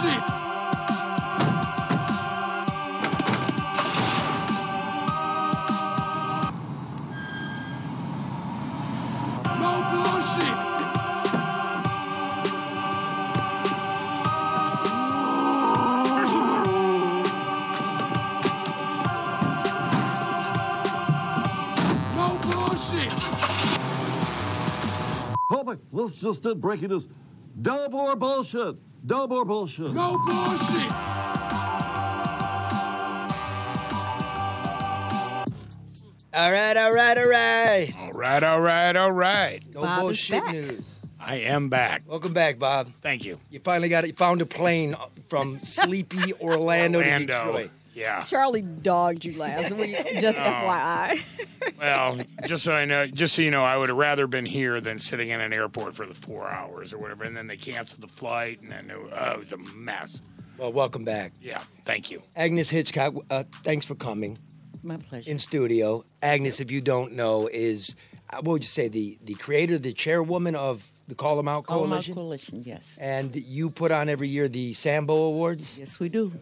bullshit. No bullshit. No bullshit. Public, let's just do breaking news. No more bullshit. No more bullshit. No bullshit. All right. All right. No Bob is bullshit back. news. I am back. Welcome back, Bob. Thank you. You finally found a plane from sleepy Orlando to Detroit. Yeah. Charlie dogged you last week, just FYI. Well, just so you know, I would have rather been here than sitting in an airport for the 4 hours or whatever. And then they canceled the flight, and then it was a mess. Well, welcome back. Yeah. Thank you. Agnes Hitchcock, thanks for coming My pleasure. in studio. Agnes, if you don't know, is, what would you say, the creator, the chairwoman of the Call 'Em Out All Coalition? My coalition, yes. And you put on every year the Sambo Awards? Yes, we do.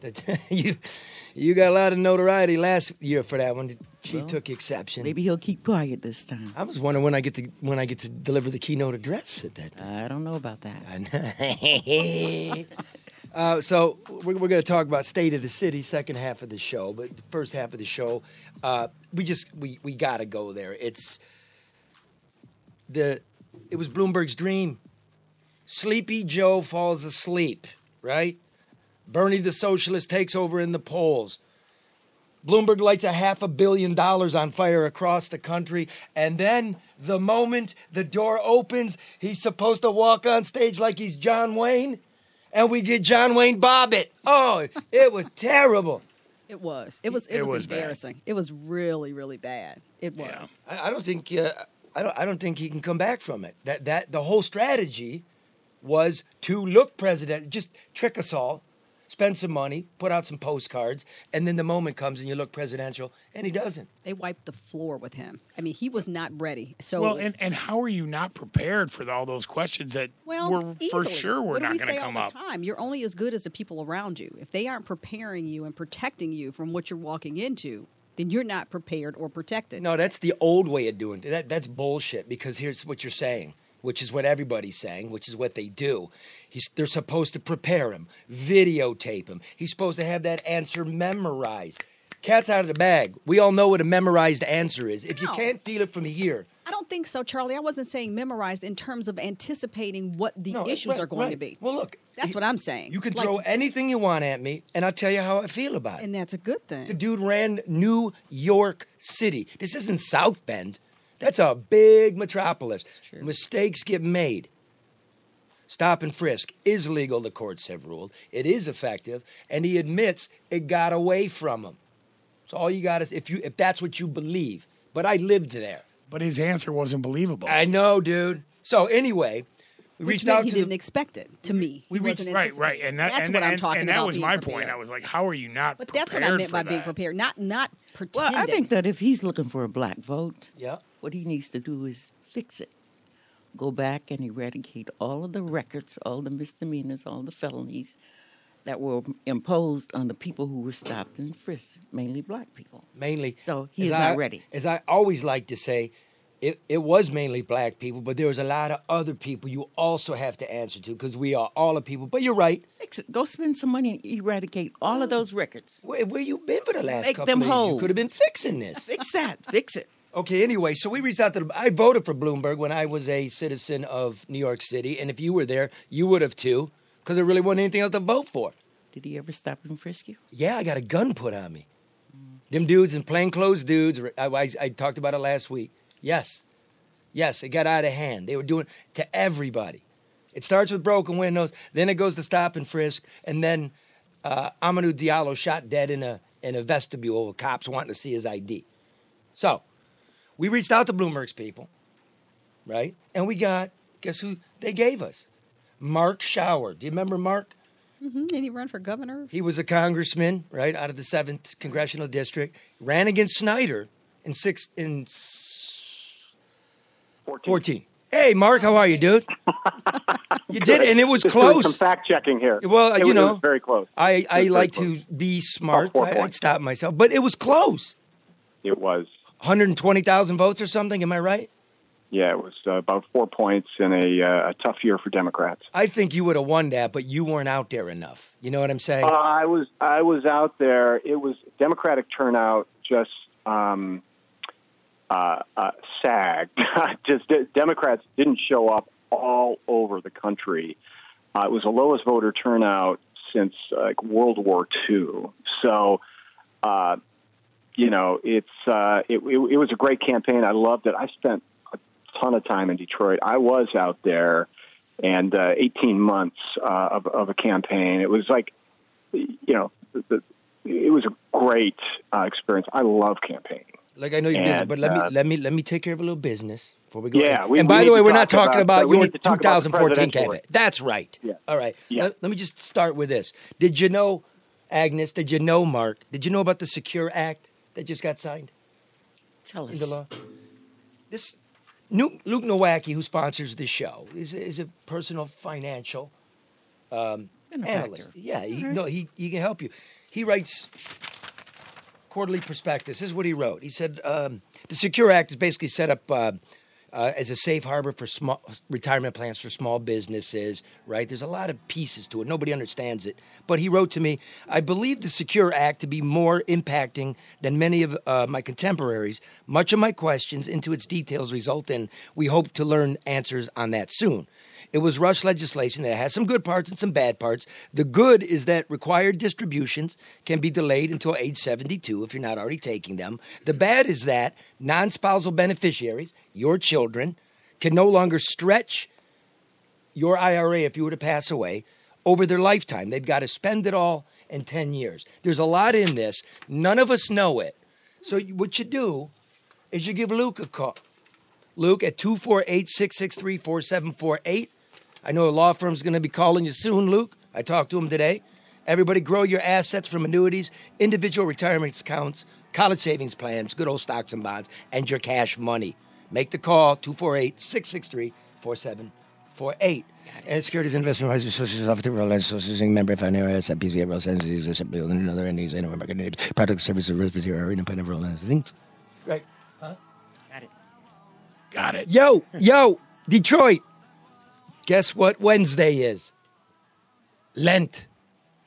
You got a lot of notoriety last year for that one. She Well, took exception. Maybe he'll keep quiet this time. I was wondering when I get to deliver the keynote address at that. I don't know about that. So we're going to talk about State of the City, second half of the show. But the first half of the show, we got to go there. It was Bloomberg's dream. Sleepy Joe falls asleep, right? Bernie the socialist takes over in the polls. Bloomberg lights $500 million on fire across the country. And then the moment the door opens, he's supposed to walk on stage like he's John Wayne. And we get John Wayne Bobbitt. Oh, it was terrible. It was. It was embarrassing. It was really, really bad. It was. Yeah. I don't think I don't think he can come back from it. That the whole strategy was to look president, just trick us all, spend some money, put out some postcards, and then the moment comes and you look presidential, and he doesn't. They wiped the floor with him. I mean, he was not ready. So Well, and how are you not prepared for all those questions that were for sure were not going to come up? What do we say all the time? You're only as good as the people around you. If they aren't preparing you and protecting you from what you're walking into, then you're not prepared or protected. No, that's the old way of doing it. That's bullshit, because here's what you're saying, which is what everybody's saying, which is what they do. They're supposed to prepare him, videotape him. He's supposed to have that answer memorized. Cat's out of the bag. We all know what a memorized answer is. If you can't feel it from here. I don't think so, Charlie. I wasn't saying memorized in terms of anticipating what the issues are going to be. Well, look. That's what I'm saying. You can throw anything you want at me, and I'll tell you how I feel about it. And that's a good thing. The dude ran New York City. This isn't South Bend. That's a big metropolis. True. Mistakes get made. Stop and frisk is legal, the courts have ruled. It is effective, and he admits it got away from him. So all you got is, if that's what you believe. But I lived there. But his answer wasn't believable. I know, dude. So anyway, we reached out to he didn't expect it, to me. We reached, right. And that's what I'm talking about. And that was my prepared. point. I was like, how are you not But prepared that's what I meant by for being that? prepared, not Well, pretending. I think that if he's looking for a black vote, Yeah. what he needs to do is fix it. Go back and eradicate all of the records, all the misdemeanors, all the felonies that were imposed on the people who were stopped and frisked, mainly black people. Mainly. So he's not ready. As I always like to say, it was mainly black people, but there was a lot of other people you also have to answer to, because we are all the people. But you're right. Fix it. Go spend some money and eradicate all of those records. Where you been for the last Make couple them of years? whole. You could have been fixing this. Fix that. Fix it. Okay, anyway, so we reached out to I voted for Bloomberg when I was a citizen of New York City, and if you were there, you would have too, because there really wasn't anything else to vote for. Did he ever stop and frisk you? Yeah, I got a gun put on me. Them dudes in plainclothes dudes, I talked about it last week. Yes, it got out of hand. They were doing it to everybody. It starts with broken windows, then it goes to stop and frisk, and then Amadou Diallo shot dead in a vestibule with cops wanting to see his ID. So, we reached out to Bloomberg's people, right? And we got, guess who they gave us? Mark Schauer. Do you remember Mark? Mm-hmm. Did he run for governor? He was a congressman, right, out of the 7th Congressional District. Ran against Snyder in 14. Hey, Mark, how are you, dude? You did, and it was Just doing close. some fact checking here. Well, it was very close. I very like close. to be smart. About 4 I'd points. stop myself, but it was close. It was. 120,000 votes or something. Am I right? Yeah, it was about 4 points in a tough year for Democrats. I think you would have won that, but you weren't out there enough. You know what I'm saying? I was out there. It was Democratic turnout just sagged. Just Democrats didn't show up all over the country. It was the lowest voter turnout since World War II. So, it was a great campaign. I loved it. I spent a ton of time in Detroit. I was out there, and 18 months of a campaign. It was like, it was a great experience. I love campaigning. Like I know you're busy, but let me take care of a little business before we go. Yeah, and by the way, we're not talking about we your need to talk about the 2014 presidential campaign. race. That's right. Yeah. All right. Yeah. Let me just start with this. Did you know, Agnes? Did you know, Mark? Did you know about the Secure Act that just got signed Tell into us. law? This Luke Nowacki, who sponsors the show, is a personal financial analyst. Yeah, he can help you. He writes quarterly prospectus. This is what he wrote. He said the Secure Act is basically set up as a safe harbor for small retirement plans for small businesses, right? There's a lot of pieces to it. Nobody understands it. But he wrote to me, I believe the Secure Act to be more impacting than many of my contemporaries. Much of my questions into its details result in we hope to learn answers on that soon. It was rush legislation that has some good parts and some bad parts. The good is that required distributions can be delayed until age 72 if you're not already taking them. The bad is that non-spousal beneficiaries, your children, can no longer stretch your IRA if you were to pass away over their lifetime. They've got to spend it all in 10 years. There's a lot in this. None of us know it. So what you do is you give Luke a call. Luke at 248-663-4748. I know a law firm's going to be calling you soon, Luke. I talked to him today. Everybody grow your assets from annuities, individual retirement accounts, college savings plans, good old stocks and bonds, and your cash money. Make the call, 248-663-4748. And Securities Investment Advisor Associates Office of Reliance Association member of INRS at PCA Roll Sentences Assembly and another entities and American product service of risk for zero independent of Reliance. Right. Huh? Got it. Yo, Detroit. Guess what Wednesday is? Lent.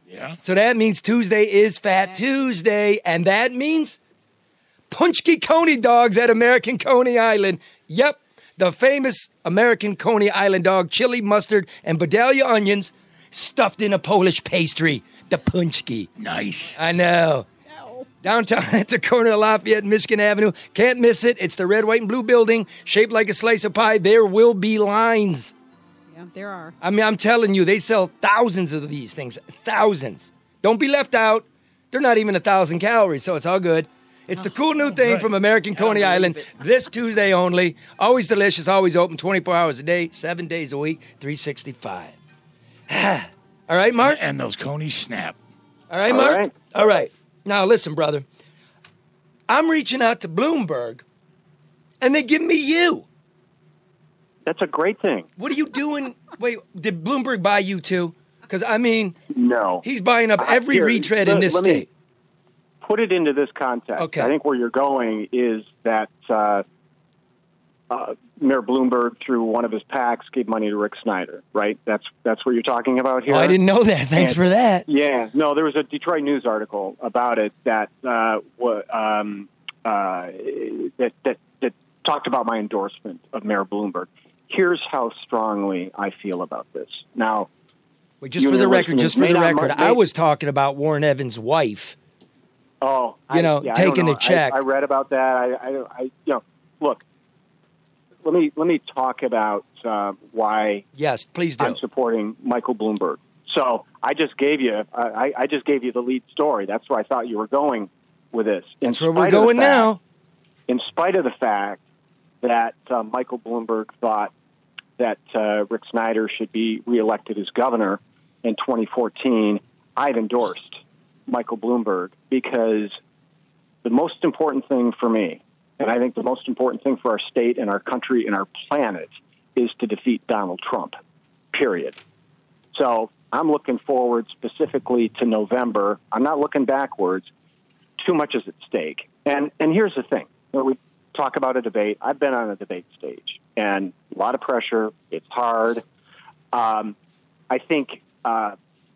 Yeah. So that means Tuesday is Fat Tuesday, and that means Punchki Coney dogs at American Coney Island. Yep, the famous American Coney Island dog, chili, mustard, and Vidalia onions stuffed in a Polish pastry. The Punchki. Nice. I know. Downtown at the corner of Lafayette and Michigan Avenue. Can't miss it. It's the red, white, and blue building, shaped like a slice of pie. There will be lines. Yeah, there are. I mean, I'm telling you, they sell thousands of these things. Thousands. Don't be left out. They're not even 1,000 calories, so it's all good. It's the cool new thing from American Coney Island. This Tuesday only. Always delicious, always open, 24 hours a day, 7 days a week, 365. All right, Mark? And those conies snap. All right, Mark? All right. All right. Now, listen, brother. I'm reaching out to Bloomberg, and they give me you. That's a great thing. What are you doing? Wait, did Bloomberg buy you too? Because, I mean, No. he's buying up every Here, retread in this let me state. Put it into this context. Okay. I think where you're going is that Mayor Bloomberg, through one of his PACs, gave money to Rick Snyder, right? That's what you're talking about here? Oh, I didn't know that. Thanks for that. Yeah. No, there was a Detroit News article about it that that talked about my endorsement of Mayor Bloomberg. Here's how strongly I feel about this. Now, Wait, just for the record, may- I was talking about Warren Evans' wife. Oh, taking a check. I read about that. I look. Let me talk about why. Yes, please do. I'm supporting Michael Bloomberg. So I just gave you the lead story. That's where I thought you were going with this. That's where we're going now. In spite of the fact that Michael Bloomberg thought that Rick Snyder should be reelected as governor in 2014, I've endorsed Michael Bloomberg because the most important thing for me, and I think the most important thing for our state and our country and our planet, is to defeat Donald Trump, period. So I'm looking forward specifically to November. I'm not looking backwards. Too much is at stake. And here's the thing. When we talk about a debate, I've been on a debate stage, and a lot of pressure. It's hard. I think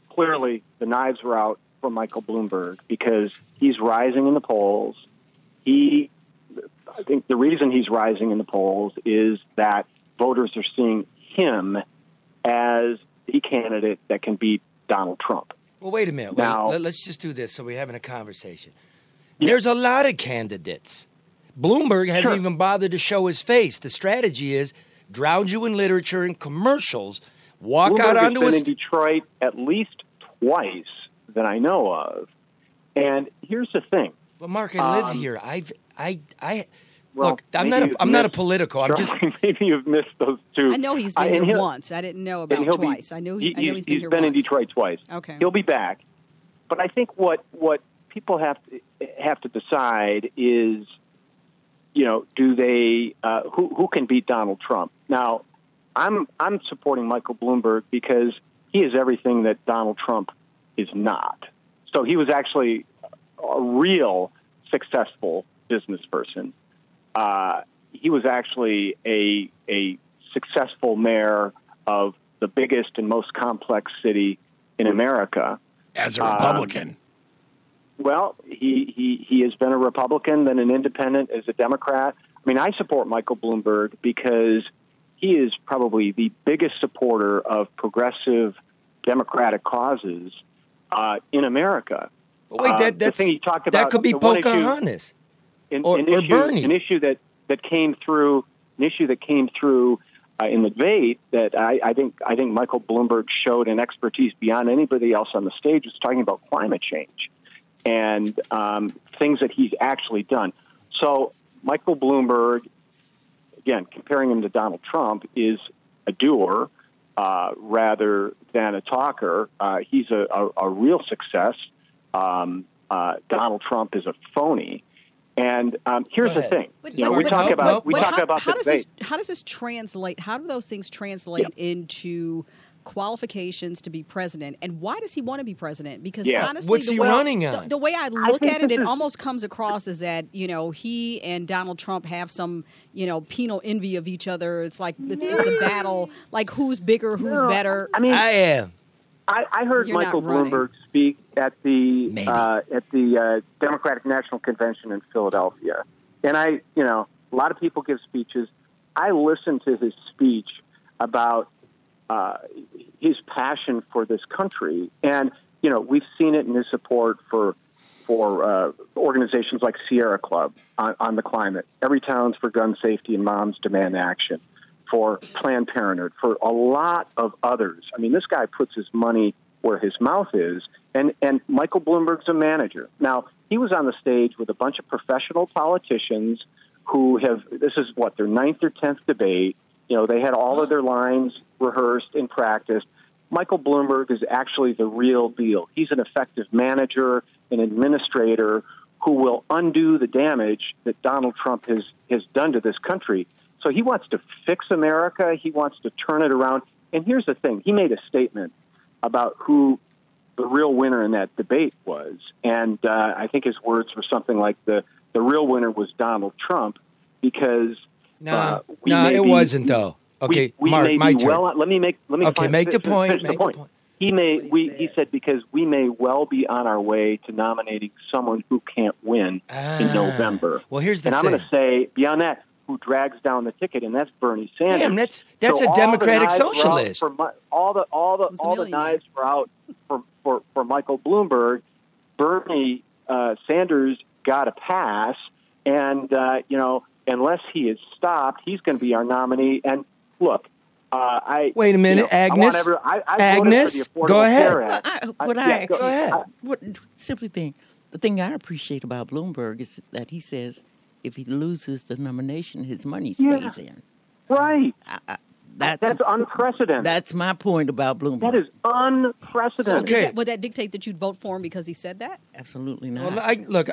clearly the knives were out for Michael Bloomberg because he's rising in the polls. I think the reason he's rising in the polls is that voters are seeing him as the candidate that can beat Donald Trump. Well, wait a minute. Now, let's just do this so we're having a conversation. There's a lot of candidates. Bloomberg hasn't even bothered to show his face. The strategy is drown you in literature and commercials, walk Bloomberg out onto has been in Detroit at least twice that I know of. And here's the thing. Well, Mark, I live here. Well, look, I'm not a political. I'm just maybe you've missed those two. I know he's been here once. I didn't know about twice. I know he's been here once. He's been in Detroit twice. Okay. He'll be back. But I think what people have to decide is, do they who can beat Donald Trump? Now, I'm supporting Michael Bloomberg because he is everything that Donald Trump is not. So he was actually a real successful business person. He was actually a successful mayor of the biggest and most complex city in America. As a Republican. Well, he has been a Republican, then an independent, as a Democrat. I mean, I support Michael Bloomberg because he is probably the biggest supporter of progressive democratic causes in America. Wait, the thing he talked about, that could be Pocahontas or Bernie. An issue that came through in the debate that I think Michael Bloomberg showed an expertise beyond anybody else on the stage was talking about climate change and things that he's actually done. So Michael Bloomberg, again, comparing him to Donald Trump, is a doer rather than a talker. He's a real success. Donald Trump is a phony. And here's the thing. We talk about the debate. How does this translate? How do those things translate into qualifications to be president? And why does he want to be president? Because honestly, what's he running on? The way I look at it, it almost comes across as that he and Donald Trump have some penal envy of each other. It's like it's a battle, like who's bigger, who's better. I mean, I am. I heard Michael Bloomberg speak at the Democratic National Convention in Philadelphia, and a lot of people give speeches. I listened to his speech about his passion for this country, and we've seen it in his support for organizations like Sierra Club on the climate. Every Town's for gun safety and Moms Demand Action. For Planned Parenthood, for a lot of others. I mean, this guy puts his money where his mouth is, and Michael Bloomberg's a manager. Now, he was on the stage with a bunch of professional politicians who this is their 9th or 10th debate. They had all of their lines rehearsed and practiced. Michael Bloomberg is actually the real deal. He's an effective manager, an administrator who will undo the damage that Donald Trump has done to this country. So he wants to fix America. He wants to turn it around. And here's the thing. He made a statement about who the real winner in that debate was. And I think his words were something like the real winner was Donald Trump because it wasn't, though. Okay, Mark, my turn. Let me make the point. Make the point. He said because we may well be on our way to nominating someone who can't win in November. Well, here's the thing. And I'm going to say, beyond that, who drags down the ticket, and that's Bernie Sanders. Damn, that's a Democratic socialist. All the knives were out for Michael Bloomberg. Bernie Sanders got a pass, and unless he is stopped, he's going to be our nominee. And look, wait a minute, Agnes. Agnes, go ahead. Go ahead. The thing I appreciate about Bloomberg is that he says, if he loses the nomination, his money stays in. Right. That's unprecedented. That's my point about Bloomberg. That is unprecedented. Okay. Would that dictate that you'd vote for him because he said that? Absolutely not. Well,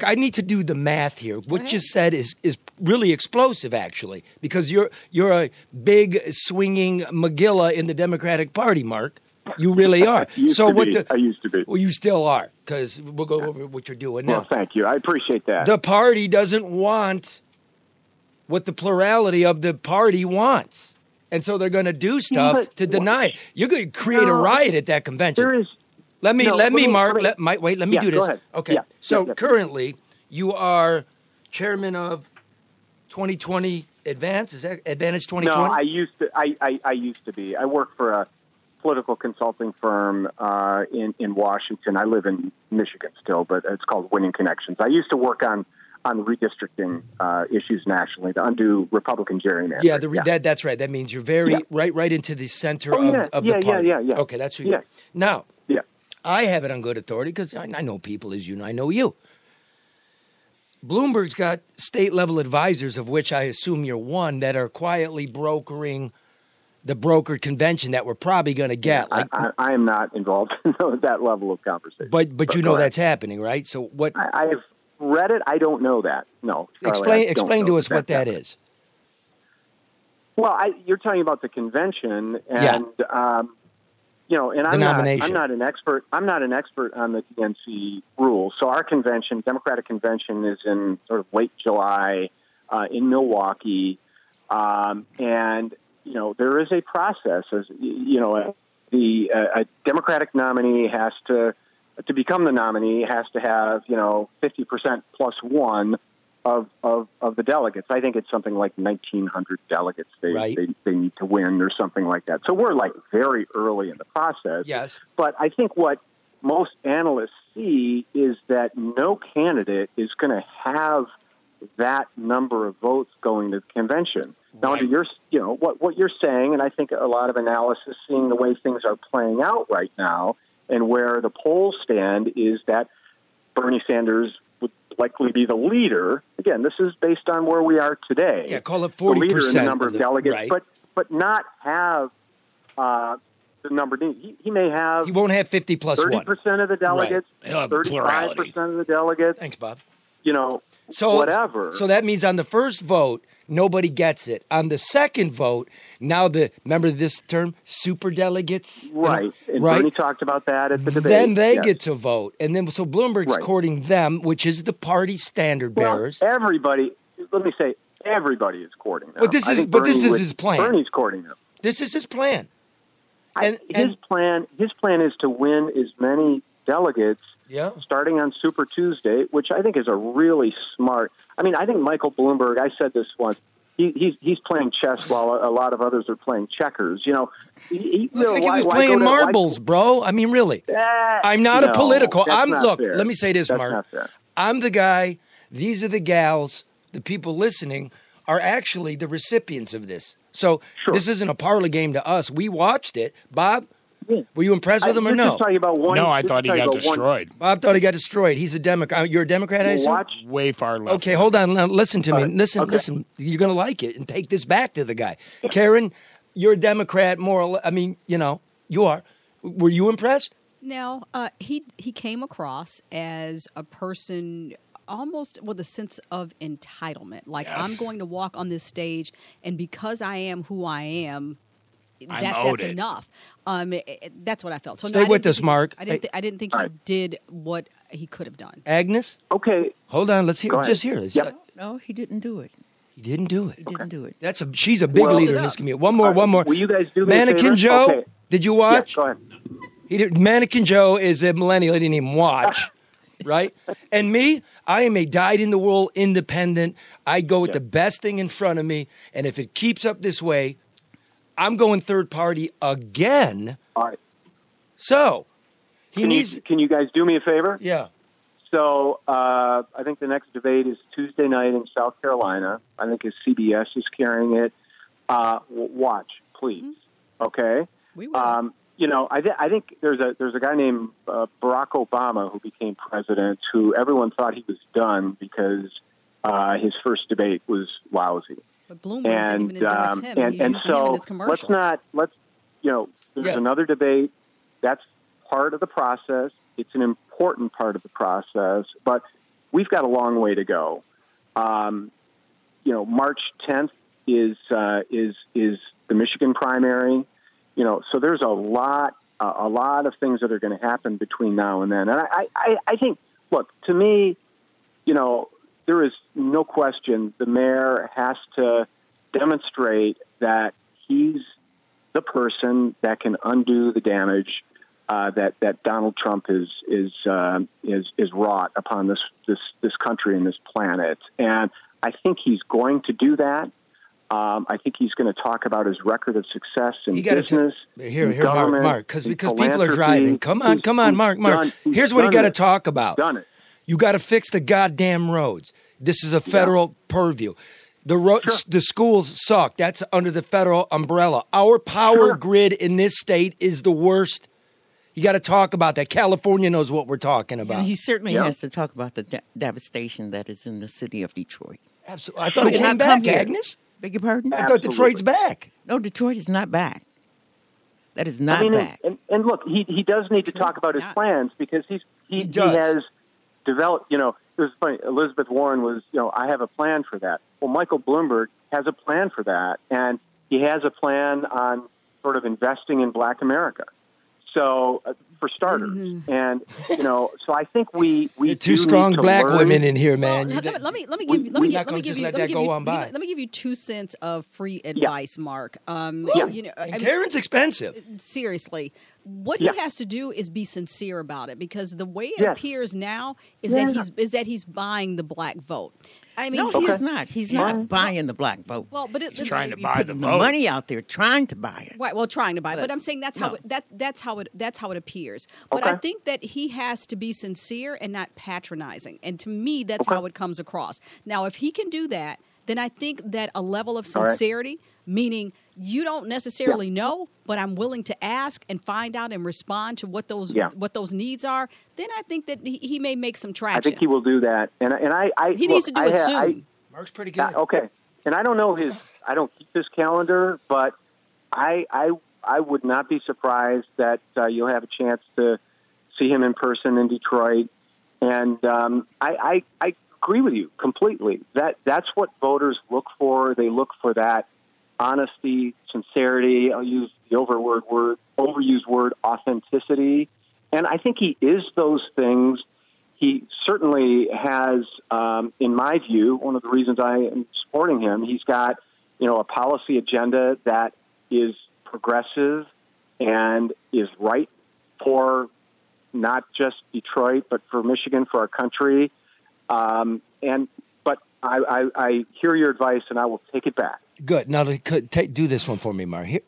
I need to do the math here. What you said is really explosive, actually, because you're a big swinging McGilla in the Democratic Party, Mark. You really are. I used to be. Well, you still are, because we'll go over what you're doing now. Well, thank you. I appreciate that. The party doesn't want what the plurality of the party wants, and so they're going to do stuff to deny it. You're going to create a riot at that convention. There is. Let me, Mark. Let me do this. Go ahead. Okay. Yeah, So yeah. currently, you are chairman of 2020 Advance. Is that Advantage 2020? No, I used to. I used to be. I work for a political consulting firm in Washington. I live in Michigan still, but it's called Winning Connections. I used to work on redistricting issues nationally, the undue Republican gerrymandering. Yeah, that's right. That means you're very right into the center of the party. Yeah. Okay, that's who you are. Now, Yeah. I have it on good authority because I know people, as you know. I know you. Bloomberg's got state-level advisors, of which I assume you're one, that are quietly brokering the brokered convention that we're probably going to get. I am not involved in that level of conversation. But you know that's happening, right? So what? I've read it. I don't know that. No. Charlie, Explain to us what that is. Well, you're talking about the convention, and and I'm not an expert. I'm not an expert on the DNC rules. So our convention, Democratic convention, is in sort of late July in Milwaukee, and there is a process. As a Democratic nominee has to become the nominee has to have 50% plus one of the delegates. I think it's something like 1,900 delegates they need to win or something like that. So we're like very early in the process. Yes. But I think what most analysts see is that no candidate is going to have that number of votes going to the convention. Now, what you're saying, and I think a lot of analysis seeing the way things are playing out right now and where the polls stand is that Bernie Sanders would likely be the leader. Again, this is based on where we are today. Yeah, call it 40%. The leader in the number of delegates, right. but not have the number. He may have. He won't have 50 plus 30% of the delegates, He'll have the 35% of the delegates. Thanks, Bob. So whatever. So that means on the first vote, nobody gets it. On the second vote, now remember this term, super delegates? Right. And Bernie talked about that at the debate. Then they get to vote. And then so Bloomberg's courting them, which is the party standard bearers. Everybody, let me say, everybody is courting them. But this is his plan. Bernie's courting them. This is his plan. His plan is to win as many delegates starting on Super Tuesday, which I think is a really smart. I mean, I think Michael Bloomberg. I said this once. He's playing chess while a lot of others are playing checkers. He was playing marbles, bro. I mean, really. I'm not a political. Let me say this, Mark. I'm the guy. These are the gals. The people listening are actually the recipients of this. So this isn't a parlor game to us. We watched it, Bob. Were you impressed with him or no? No, I thought he got destroyed. Bob thought he got destroyed. He's a Democrat. You're a Democrat, I assume? Way far left. Okay, hold on. Now, listen to me. Listen. You're going to like it and take this back to the guy. Karen, you're a Democrat, more or less. I mean, you are. Were you impressed? No. He came across as a person almost with a sense of entitlement. Like, I'm going to walk on this stage, and because I am who I am, that's enough. That's what I felt. So stay with us, Mark. I didn't think he did what he could have done. Agnes? Okay. Hold on. Let's hear. Just hear this. Yep. No, he didn't do it. He didn't do it. He didn't do it. She's a big leader in this community. One more. Will you guys do me a Mannequin favor? Joe? Okay. Did you watch? Yeah, go ahead. Mannequin Joe is a millennial. He didn't even watch. Right? And me, I am a dyed-in-the-wool independent. I go with the best thing in front of me. And if it keeps up this way, I'm going third party again. All right. So, can you guys do me a favor? Yeah. So, I think the next debate is Tuesday night in South Carolina. I think CBS is carrying it. Watch, please. Mm-hmm. Okay? We will. I think there's a guy named Barack Obama who became president who everyone thought he was done because his first debate was lousy. But Bloomberg didn't even endorse him. He's using him in so his commercials. there's another debate. That's part of the process. It's an important part of the process, but we've got a long way to go. March 10th is the Michigan primary. So there's a lot of things that are going to happen between now and then. And I think, look, to me, there is no question the mayor has to demonstrate that he's the person that can undo the damage that Donald Trump is wrought upon this country and this planet. And I think he's going to do that. I think he's going to talk about his record of success in business, in government, Mark, because people are driving. Come on, Mark. Here's what you got to talk about. Done it. You got to fix the goddamn roads. This is a federal purview. The schools suck. That's under the federal umbrella. Our power grid in this state is the worst. You got to talk about that. California knows what we're talking about. And he certainly has to talk about the devastation that is in the city of Detroit. Absolutely. I thought it came back, Agnes. Beg your pardon? I thought Detroit's back. No, Detroit is not back. That is not back. And look, he does need to talk about his plans because he has developed, it was funny, Elizabeth Warren was, I have a plan for that. Well, Michael Bloomberg has a plan for that, and he has a plan on sort of investing in Black America. So, for starters, and so I think we two strong Black women in here, man. Well, let me give you 2 cents of free advice, Mark. Karen's expensive. Seriously, what he has to do is be sincere about it, because the way it appears now is that he's buying the Black vote. I mean, no, he's not. He's not buying the Black vote. Well, but he's trying to buy the vote. The money out there, trying to buy it. Right. Well, trying to buy it. But I'm saying that's how it appears. But I think that he has to be sincere and not patronizing. And to me, that's how it comes across. Now, if he can do that, then I think that a level of sincerity, meaning you don't necessarily know, but I'm willing to ask and find out and respond to what those needs are, then I think that he may make some traction. I think he will do that, and he needs to do it soon. Mark's pretty good. Okay, and I don't know I don't keep his calendar, but I would not be surprised that you'll have a chance to see him in person in Detroit, and I agree with you completely. That's what voters look for. They look for that honesty, sincerity. I'll use the overused word authenticity. And I think he is those things. He certainly has, in my view, one of the reasons I am supporting him, he's got, a policy agenda that is progressive and is right for not just Detroit, but for Michigan, for our country. But I hear your advice, and I will take it back. Good. Now, do this one for me, Mark. Hear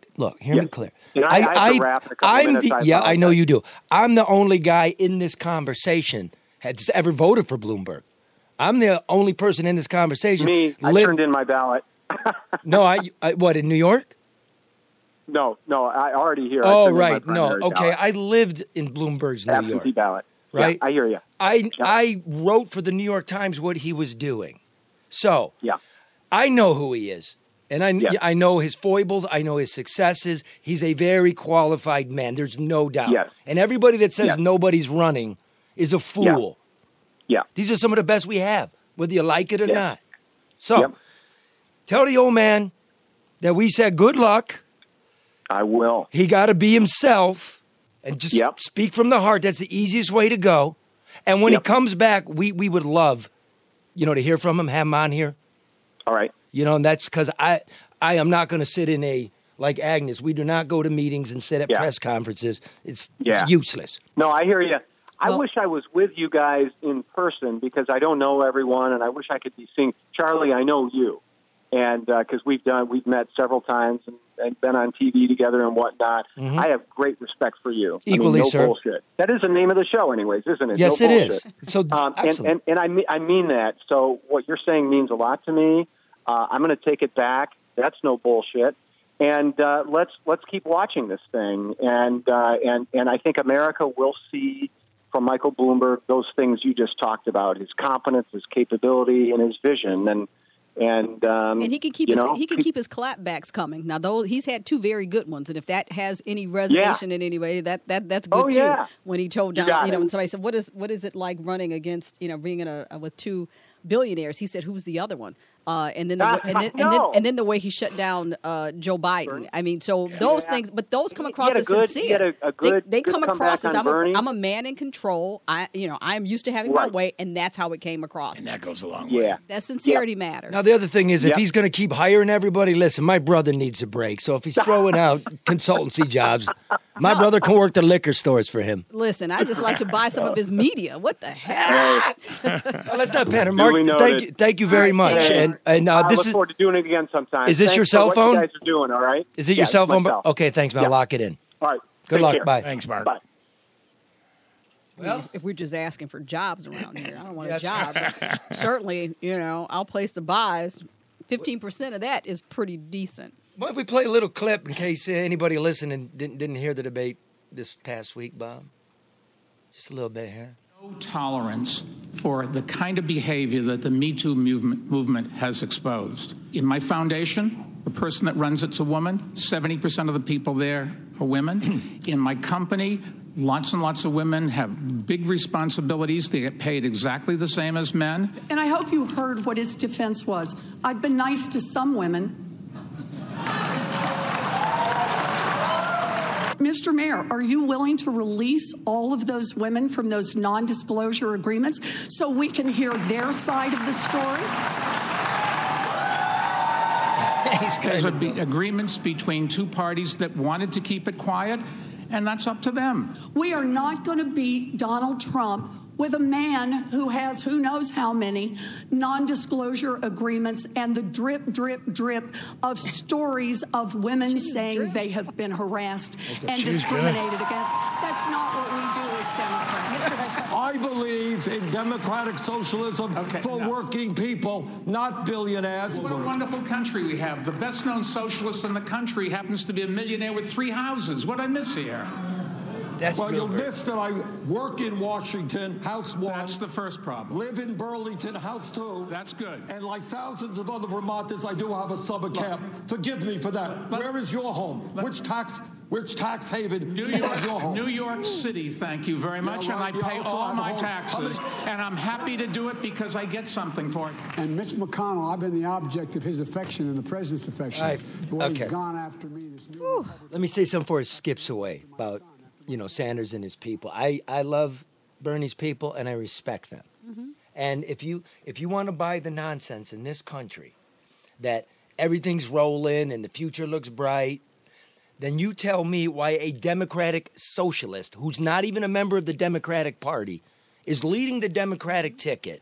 me clear. I have to wrap in a couple minutes. I know you do. I'm the only guy in this conversation that's ever voted for Bloomberg. I'm the only person in this conversation. Me, I turned in my ballot. No, what, in New York? No, I already hear. Oh, right. No, okay. Ballot. I lived in Bloomberg's New York. Absentee ballot. Right? Yeah, I hear you. I wrote for the New York Times what he was doing. So I know who he is. And I know his foibles. I know his successes. He's a very qualified man. There's no doubt. Yes. And everybody that says nobody's running is a fool. Yeah. These are some of the best we have, whether you like it or not. So tell the old man that we said good luck. I will. He got to be himself and just speak from the heart. That's the easiest way to go. And when he comes back, we would love, to hear from him, have him on here. All right. And that's because I am not going to sit in like Agnes. We do not go to meetings and sit at press conferences. It's useless. No, I hear you. I wish I was with you guys in person because I don't know everyone, and I wish I could be seeing Charlie. I know you, and because we've met several times and been on TV together and whatnot. Mm-hmm. I have great respect for you. Equally, no sir. Bullshit. That is the name of the show, anyways, isn't it? Yes, no it bullshit. is. So, and I mean that. So what you're saying means a lot to me. I'm going to take it back. That's no bullshit. And let's keep watching this thing. And I think America will see from Michael Bloomberg those things you just talked about: his competence, his capability, and his vision. And he can keep keep his clapbacks coming. Now, though he's had two very good ones, and if that has any resonation in any way, that's good too. Yeah. When he told down, when somebody said, "What is it like running against being with two billionaires?" He said, "Who's the other one?" And then the way he shut down Joe Biden. I mean, so those things, but those come across as sincere. They come across as I'm a man in control. I'm used to having my way, and that's how it came across. And that goes a long way. That sincerity matters. Now, the other thing is, if he's going to keep hiring everybody, listen, my brother needs a break. So if he's throwing out consultancy jobs, my brother can work the liquor stores for him. Listen, I just like to buy some of his media. What the heck? Well, let's not pander. Mark, thank you very much. Hey, and I this look forward to doing it again sometime. Is this Thanks your for cell what phone? You guys are doing, all right? Is it your cell phone? Myself. Okay, thanks, man. I'll lock it in. All right. Good Take luck. care. Bye. Thanks, Mark. Bye. Well, if we're just asking for jobs around here, I don't want a job. Certainly, I'll place the buys. 15% of that is pretty decent. Why don't we play a little clip in case anybody listening didn't hear the debate this past week, Bob? Just a little bit here. No tolerance for the kind of behavior that the Me Too movement has exposed. In my foundation, the person that runs it's a woman. 70% of the people there are women. In my company, lots and lots of women have big responsibilities. They get paid exactly the same as men. And I hope you heard what his defense was. I've been nice to some women. Mr. Mayor, are you willing to release all of those women from those non-disclosure agreements so we can hear their side of the story? There's agreements between two parties that wanted to keep it quiet, and that's up to them. We are not going to beat Donald Trump with a man who has who knows how many non-disclosure agreements and the drip, drip, drip of stories of women saying they have been harassed and discriminated against. That's not what we do as Democrats. I believe in democratic socialism for working people, not billionaires. What a wonderful country we have. The best-known socialist in the country happens to be a millionaire with 3 houses. What did I miss here? You'll miss that I work in Washington, House 1. That's the first problem. Live in Burlington, House 2. That's good. And like thousands of other Vermonters, I do have a summer camp. Forgive me for that. Where is your home? Which tax haven? New York, your home? New York City, thank you very much. And I pay all my taxes. And I'm happy to do it because I get something for it. And Mitch McConnell, I've been the object of his affection and the president's affection. The way he's gone after me. Let me say something before it skips away about Sanders and his people. I love Bernie's people and I respect them. Mm-hmm. And if you want to buy the nonsense in this country that everything's rolling and the future looks bright, then you tell me why a Democratic socialist who's not even a member of the Democratic Party is leading the Democratic ticket,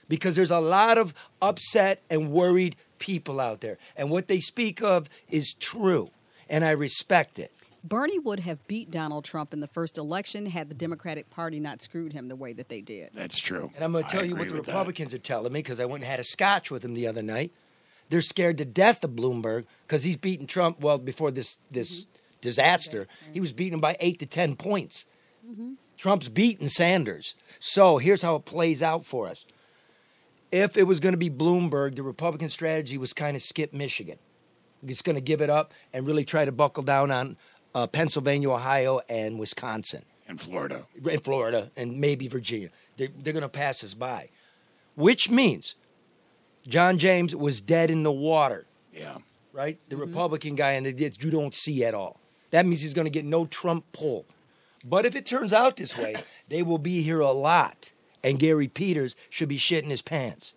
because there's a lot of upset and worried people out there. And what they speak of is true, and I respect it. Bernie would have beat Donald Trump in the first election had the Democratic Party not screwed him the way that they did. That's true. And I'm going to tell you what the Republicans are telling me, because I went and had a scotch with them the other night. They're scared to death of Bloomberg because he's beaten Trump. Well, before this disaster, he was beating him by 8 to 10 points. Mm-hmm. Trump's beaten Sanders. So here's how it plays out for us. If it was going to be Bloomberg, the Republican strategy was kind of skip Michigan. He's going to give it up and really try to buckle down on Pennsylvania, Ohio, and Wisconsin. And Florida. In Florida, and maybe Virginia. They're going to pass us by. Which means John James was dead in the water. Yeah. Right? The Republican guy, and that you don't see at all. That means he's going to get no Trump pull. But if it turns out this way, they will be here a lot. And Gary Peters should be shitting his pants.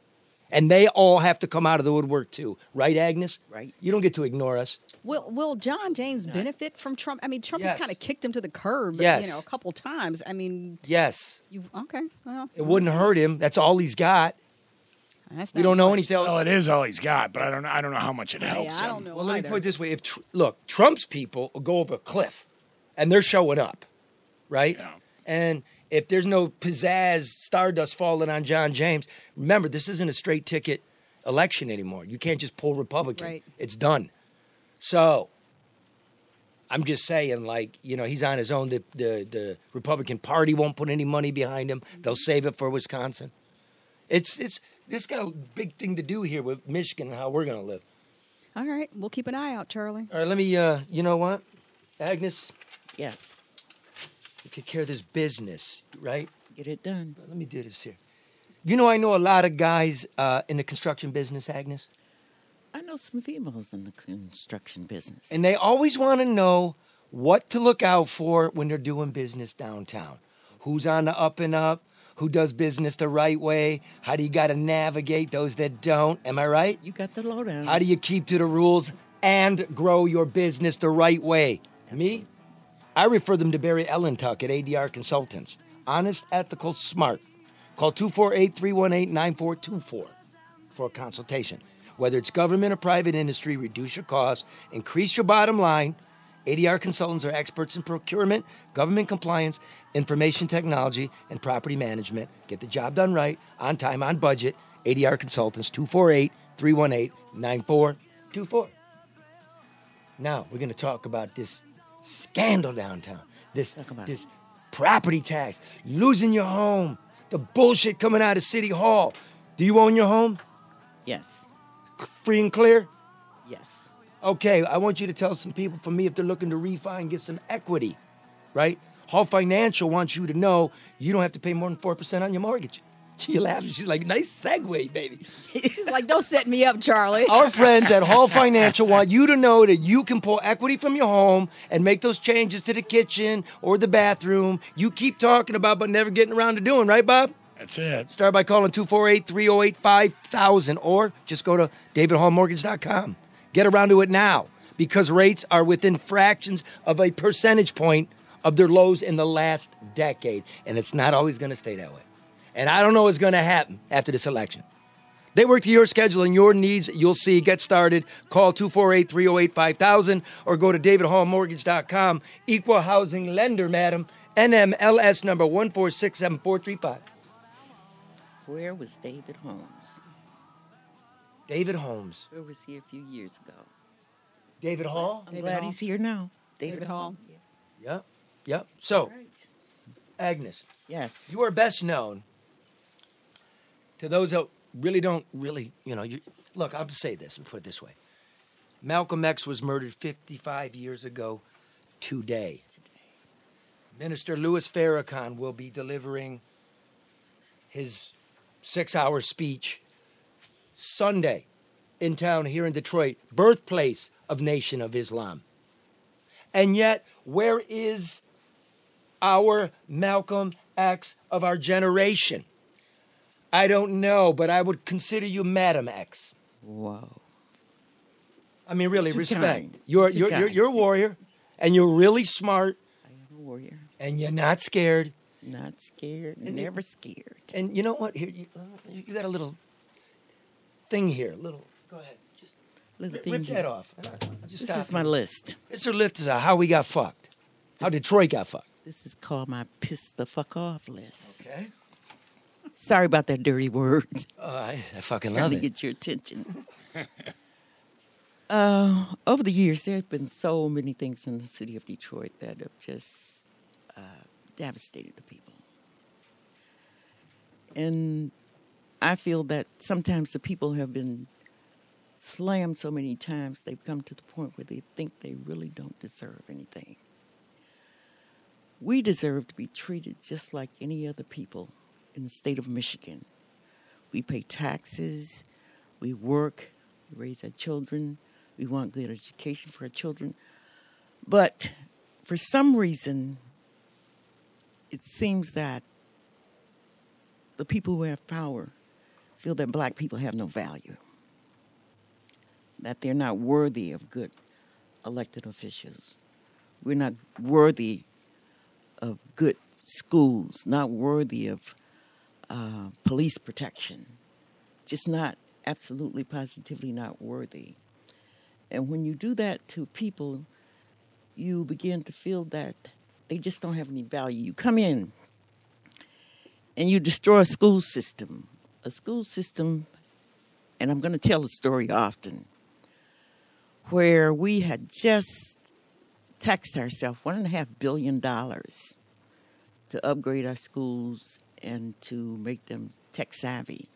And they all have to come out of the woodwork too. Right, Agnes? Right. You don't get to ignore us. Will John James benefit from Trump? I mean, Trump has kind of kicked him to the curb, Yes. a couple times. I mean, yes. Okay. Well, it wouldn't hurt him. That's all he's got. We don't know anything else. Well, it is all he's got, but I don't know how much it helps I him. don't know. Well, let me put it this way: look, Trump's people will go over a cliff, and they're showing up, right? Yeah. And if there's no pizzazz, stardust falling on John James, remember this isn't a straight ticket election anymore. You can't just pull Republican. Right. It's done. So I'm just saying, he's on his own. The Republican Party won't put any money behind him. They'll save it for Wisconsin. It's This got a big thing to do here with Michigan and how we're going to live. All right. We'll keep an eye out, Charlie. All right, let me, you know what? Agnes? Yes. You take care of this business, right? Get it done. Let me do this here. You know, I know a lot of guys in the construction business, Agnes. I know some females in the construction business. And they always want to know what to look out for when they're doing business downtown. Who's on the up and up? Who does business the right way? How do you got to navigate those that don't? Am I right? You got the lowdown. How do you keep to the rules and grow your business the right way? Me? I refer them to Barry Ellentuck at ADR Consultants. Honest, ethical, smart. Call 248-318-9424 for a consultation. Whether it's government or private industry, reduce your costs, increase your bottom line. ADR Consultants are experts in procurement, government compliance, information technology, and property management. Get the job done right, on time, on budget. ADR Consultants, 248-318-9424. Now, we're going to talk about this scandal downtown, this property tax, losing your home, the bullshit coming out of City Hall. Do you own your home? Yes. Free and clear? Yes. Okay, I want you to tell some people for me if they're looking to refi and get some equity, right? Hall Financial wants you to know you don't have to pay more than 4% on your mortgage. She laughs. She's like, nice segue, baby. She's like, don't set me up, Charlie. Our friends at Hall Financial want you to know that you can pull equity from your home and make those changes to the kitchen or the bathroom you keep talking about but never getting around to doing, right, Bob? That's it. Start by calling 248-308-5000 or just go to davidhallmortgage.com. Get around to it now because rates are within fractions of a percentage point of their lows in the last decade, and it's not always going to stay that way. And I don't know what's going to happen after this election. They work to your schedule and your needs. You'll see. Get started. Call 248-308-5000 or go to davidhallmortgage.com. Equal housing lender, madam. NMLS number 1467435. Where was David Holmes? David Holmes. Where was he a few years ago? David Hall? I'm glad he's here now. David Hall. Yep. So, Agnes. Yes. You are best known to those that really don't look, I'll say this and put it this way. Malcolm X was murdered 55 years ago today. Minister Louis Farrakhan will be delivering his 6-hour speech Sunday in town here in Detroit, birthplace of Nation of Islam. And yet, where is our Malcolm X of our generation? I don't know, but I would consider you Madam X. Whoa. I mean, really, Too respect. kind. You're a warrior, and you're really smart. I am a warrior. And you're not scared. Not scared. Never scared. And you know what? Here, you got a little thing here. Go ahead. Just rip that off. This is my list. This is list is how we got fucked. How Detroit got fucked. This is called my piss the fuck off list. Okay. Sorry about that dirty word. I fucking Trying love to it. get your attention. Over the years, there have been so many things in the city of Detroit that have just devastated the people. And I feel that sometimes the people have been slammed so many times, they've come to the point where they think they really don't deserve anything. We deserve to be treated just like any other people in the state of Michigan. We pay taxes, we work, we raise our children, we want good education for our children. But for some reason, it seems that the people who have power feel that black people have no value, that they're not worthy of good elected officials. We're not worthy of good schools, not worthy of police protection, just not, absolutely, positively not worthy. And when you do that to people, you begin to feel that they just don't have any value. You come in and you destroy a school system, and I'm going to tell the story often, where we had just taxed ourselves $1.5 billion to upgrade our schools and to make them tech savvy.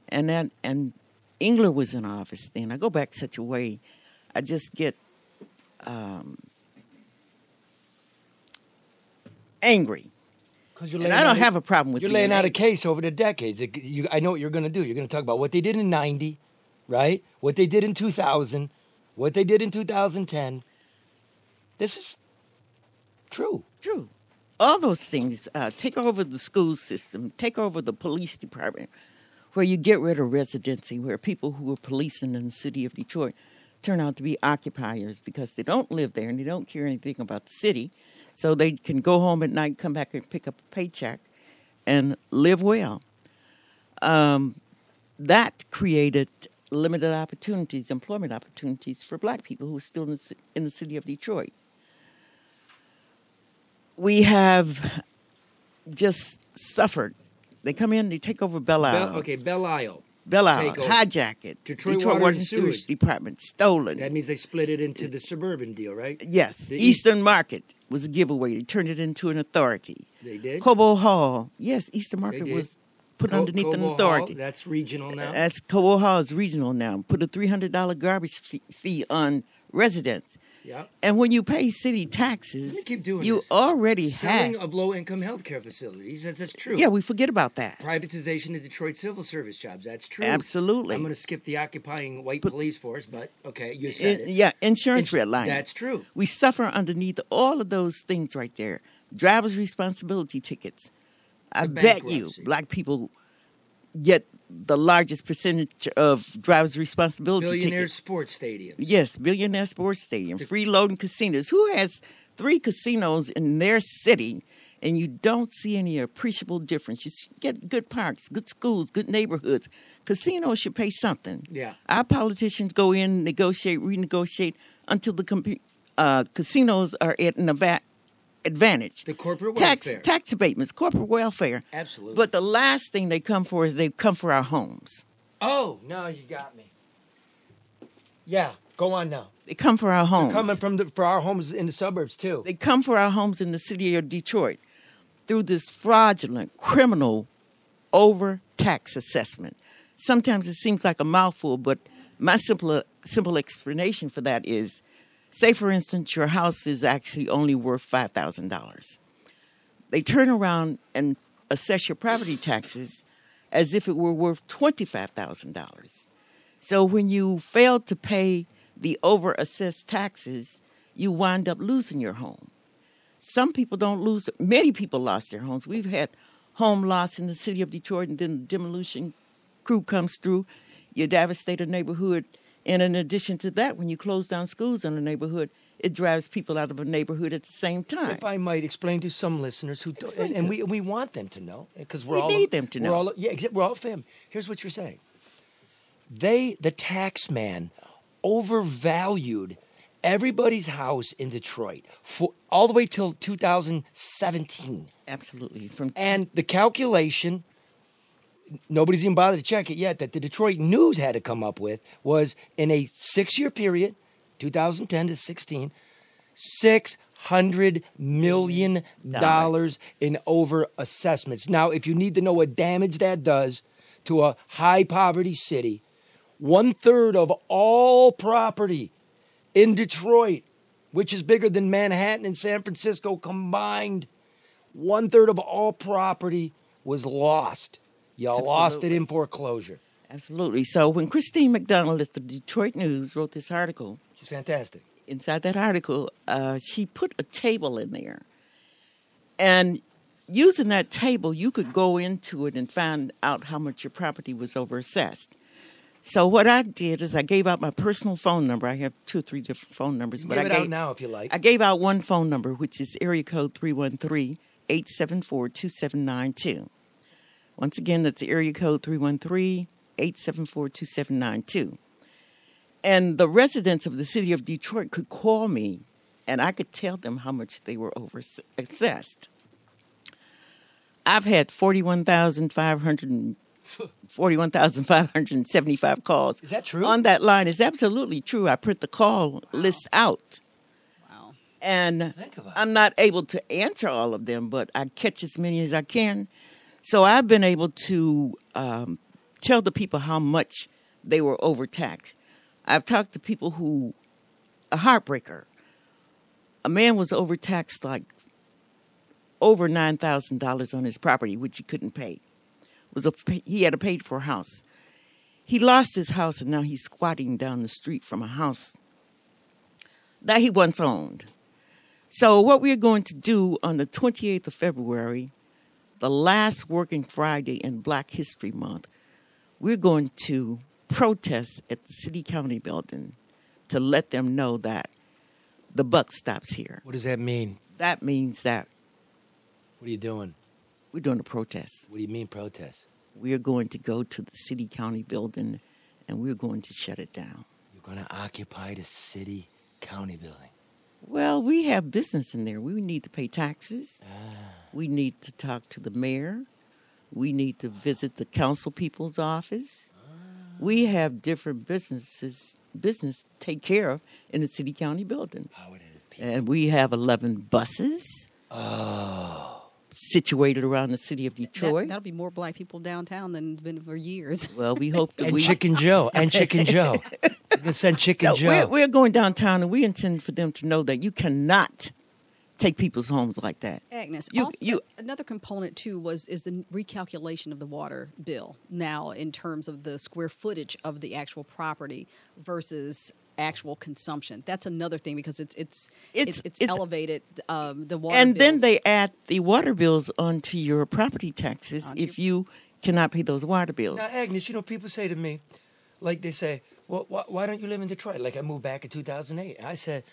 and Engler was in office then. I go back such a way, I just get angry. And I don't have a problem with you're laying out a case over the decades. I know what you're going to do. You're going to talk about what they did in 90, right? What they did in 2000, what they did in 2010. This is true. True. All those things. Take over the school system. Take over the police department, where you get rid of residency, where people who were policing in the city of Detroit turn out to be occupiers because they don't live there and they don't care anything about the city. So they can go home at night, come back and pick up a paycheck and live well. That created limited opportunities, employment opportunities for black people who are still in the city of Detroit. We have just suffered. They come in, they take over Belle Isle. Belle Isle. Belle Isle, hijack it. Detroit Water and and Sewage Sewage Department, stolen. That means they split it into the suburban deal, right? Yes. Eastern Market was a giveaway. They turned it into an authority. They did? Cobo Hall. Yes, Eastern Market was put underneath an authority. Hall, that's regional now? That's Cobo Hall is regional now. Put a $300 garbage fee on residents. Yeah. And when you pay city taxes, you already have selling of low-income healthcare facilities. That's true. Yeah, we forget about that. Privatization of Detroit civil service jobs. That's true. Absolutely. I'm going to skip the occupying white police force, but okay, you said it. Yeah, insurance redlining. That's true. We suffer underneath all of those things right there. Driver's responsibility tickets. I bet you black people get the largest percentage of driver's responsibility Billionaire tickets. Sports Stadium. Yes, Billionaire Sports Stadium. Freeloading casinos. Who has 3 casinos in their city and you don't see any appreciable difference? You get good parks, good schools, good neighborhoods. Casinos should pay something. Yeah. Our politicians go in, negotiate, renegotiate until the casinos are at an advantage. The corporate welfare. Tax abatements, corporate welfare. Absolutely. But the last thing they come for is they come for our homes. Oh, now you got me. Yeah, go on now. They come for our homes. They're coming for our homes in the suburbs, too. They come for our homes in the city of Detroit through this fraudulent, criminal, over-tax assessment. Sometimes it seems like a mouthful, but my simple explanation for that is, say, for instance, your house is actually only worth $5,000. They turn around and assess your property taxes as if it were worth $25,000. So when you fail to pay the over-assessed taxes, you wind up losing your home. Some people don't lose. Many people lost their homes. We've had home loss in the city of Detroit, and then the demolition crew comes through. You devastate a neighborhood. And in addition to that, when you close down schools in a neighborhood, it drives people out of a neighborhood at the same time. If I might explain to some listeners who don't, and we want them to know, because we need them to know. We're all family. Here's what you're saying. The tax man, overvalued everybody's house in Detroit for all the way till 2017. Absolutely. And the calculation, nobody's even bothered to check it yet, that the Detroit News had to come up with was in a 6-year period, 2010 to 16, $600 million in over assessments. Now, if you need to know what damage that does to a high poverty city, 1/3 of all property in Detroit, which is bigger than Manhattan and San Francisco combined, 1/3 of all property was lost. Y'all lost it in foreclosure. Absolutely. So when Christine McDonald at the Detroit News wrote this article, she's fantastic. Inside that article, she put a table in there. And using that table, you could go into it and find out how much your property was overassessed. So what I did is I gave out my personal phone number. I have 2 or 3 different phone numbers. Give it out now if you like. I gave out one phone number, which is area code 313-874-2792. Once again, that's area code 313-874-2792. And the residents of the city of Detroit could call me, and I could tell them how much they were overassessed. I've had 41,575 calls. Is that true? On that line. It's absolutely true. I print the call list out. Wow. And I'm not able to answer all of them, but I catch as many as I can. So I've been able to tell the people how much they were overtaxed. I've talked to people who, a heartbreaker. A man was overtaxed like over $9,000 on his property, which he couldn't pay. He had a paid-for house. He lost his house, and now he's squatting down the street from a house that he once owned. So what we're going to do on the 28th of February, the last working Friday in Black History Month, we're going to protest at the city-county building to let them know that the buck stops here. What does that mean? That means that... What are you doing? We're doing a protest. What do you mean protest? We're going to go to the city-county building, and we're going to shut it down. You're going to occupy the city-county building? Well, we have business in there. We need to pay taxes. We need to talk to the mayor. We need to visit the council people's office. We have different business to take care of in the city-county building. And we have 11 buses situated around the city of Detroit. That'll be more black people downtown than it's been for years. Well, we hope that Chicken Joe. And Chicken Joe. You can send Chicken Joe. We're going downtown, and we intend for them to know that you cannot take people's homes like that. Agnes, another component, too, is the recalculation of the water bill now in terms of the square footage of the actual property versus actual consumption. That's another thing because it's elevated the water and bills. Then they add the water bills onto your property taxes if you cannot pay those water bills. Now, Agnes, people say to me, like they say, well, why don't you live in Detroit? Like I moved back in 2008. And I said,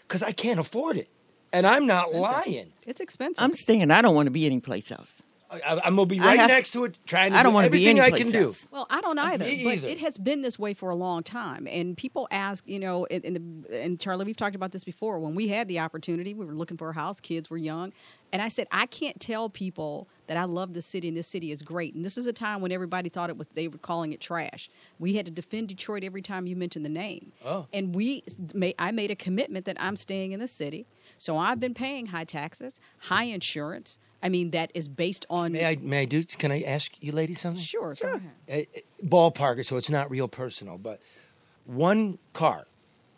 because I can't afford it. And I'm not lying. It's expensive. I'm staying. I don't want to be anyplace else. I'm going to be next to it, trying to I don't do want to be everything I anyplace can else. do. Well, I don't either. Me but either. it has been this way for a long time. And people ask, and Charlie, we've talked about this before. When we had the opportunity, we were looking for a house, kids were young. And I said, I can't tell people that I love this city and this city is great. And this is a time when everybody thought they were calling it trash. We had to defend Detroit every time you mentioned the name. Oh. And I made a commitment that I'm staying in the city. So I've been paying high taxes, high insurance. I mean, that is based on... Can I ask you ladies something? Sure. Go ahead. Ballpark, so it's not real personal, but one car.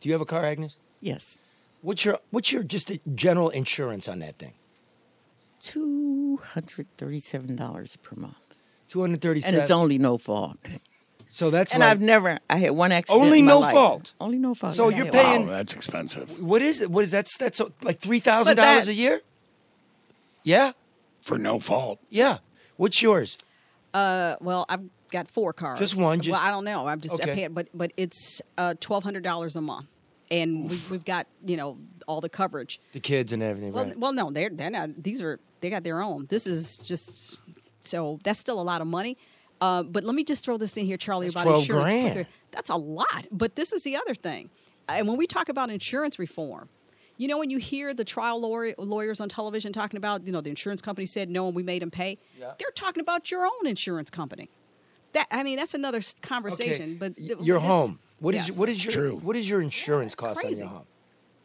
Do you have a car, Agnes? Yes. What's your just a general insurance on that thing? $237 per month. $237. And it's only no fault. So that's I had one accident. Only in my no life. fault. Only no fault. So you're paying. Wow, that's expensive. What is it? What is that? That's like $3,000 a year. Yeah. For no fault. Yeah. What's yours? Well, I've got 4 cars. Just one. Well, I don't know. I pay it, but it's $1,200 a month, and we've got all the coverage. The kids and everything. Right? Well, no, they're not. They got their own. This is just so that's still a lot of money. But let me just throw this in here, Charlie, That's about $12,000. insurance. That's a lot. But this is the other thing. And when we talk about insurance reform, when you hear the trial lawyers on television talking about, the insurance company said no and we made them pay, they're talking about your own insurance company. That's another conversation. Okay. But your home. What is True. what is your insurance cost on your home?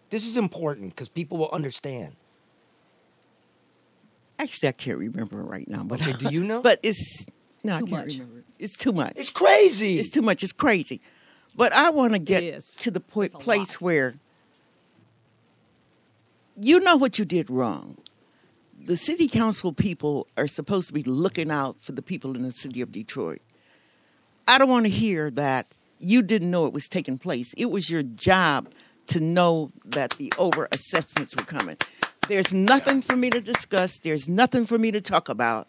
This is important because people will understand. Actually, I can't remember right now. But okay, do you know? But it's no, too I can't much. remember. It's too much. It's crazy. It's too much. It's crazy. But I want to get to the place where you know what you did wrong. The city council people are supposed to be looking out for the people in the city of Detroit. I don't want to hear that you didn't know it was taking place. It was your job to know that the over-assessments were coming. There's nothing for me to discuss. There's nothing for me to talk about.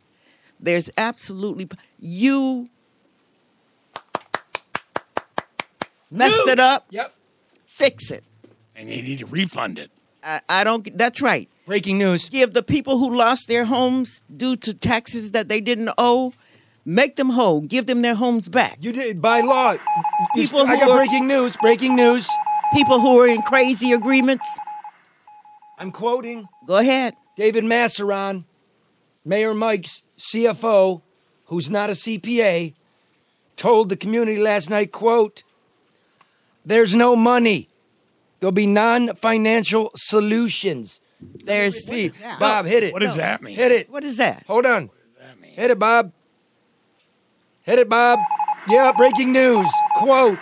There's absolutely... You messed it up. Yep. Fix it. And you need to refund it. I don't... That's right. Breaking news. Give the people who lost their homes due to taxes that they didn't owe, make them whole. Give them their homes back. You did by law. I got breaking news. Breaking news. People who are in crazy agreements. I'm quoting. Go ahead. David Masseron, Mayor Mike's CFO, who's not a CPA, told the community last night, quote, "There's no money. There'll be non-financial solutions." There's Bob, hit it. What does that mean? Hit it. What is that? Hold on. What does that mean? Hit it, Bob. Hit it, Bob. Yeah, breaking news. Quote,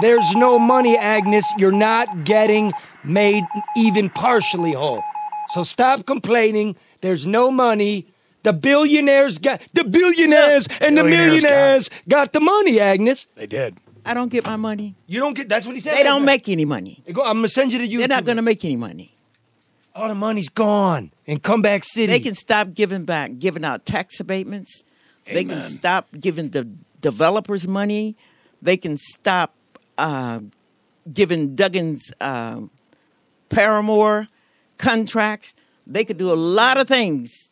there's no money, Agnes. You're not getting made even partially whole. So stop complaining. There's no money. The billionaires and the millionaires got the money, Agnes. They did. I don't get my money. You don't get, that's what he said. They don't make any money. I'm going to send you to YouTube. They're not going to make any money. All the money's gone in Comeback City. They can stop giving out tax abatements. Amen. They can stop giving the developers money. They can stop giving Duggan's Paramore contracts. They could do a lot of things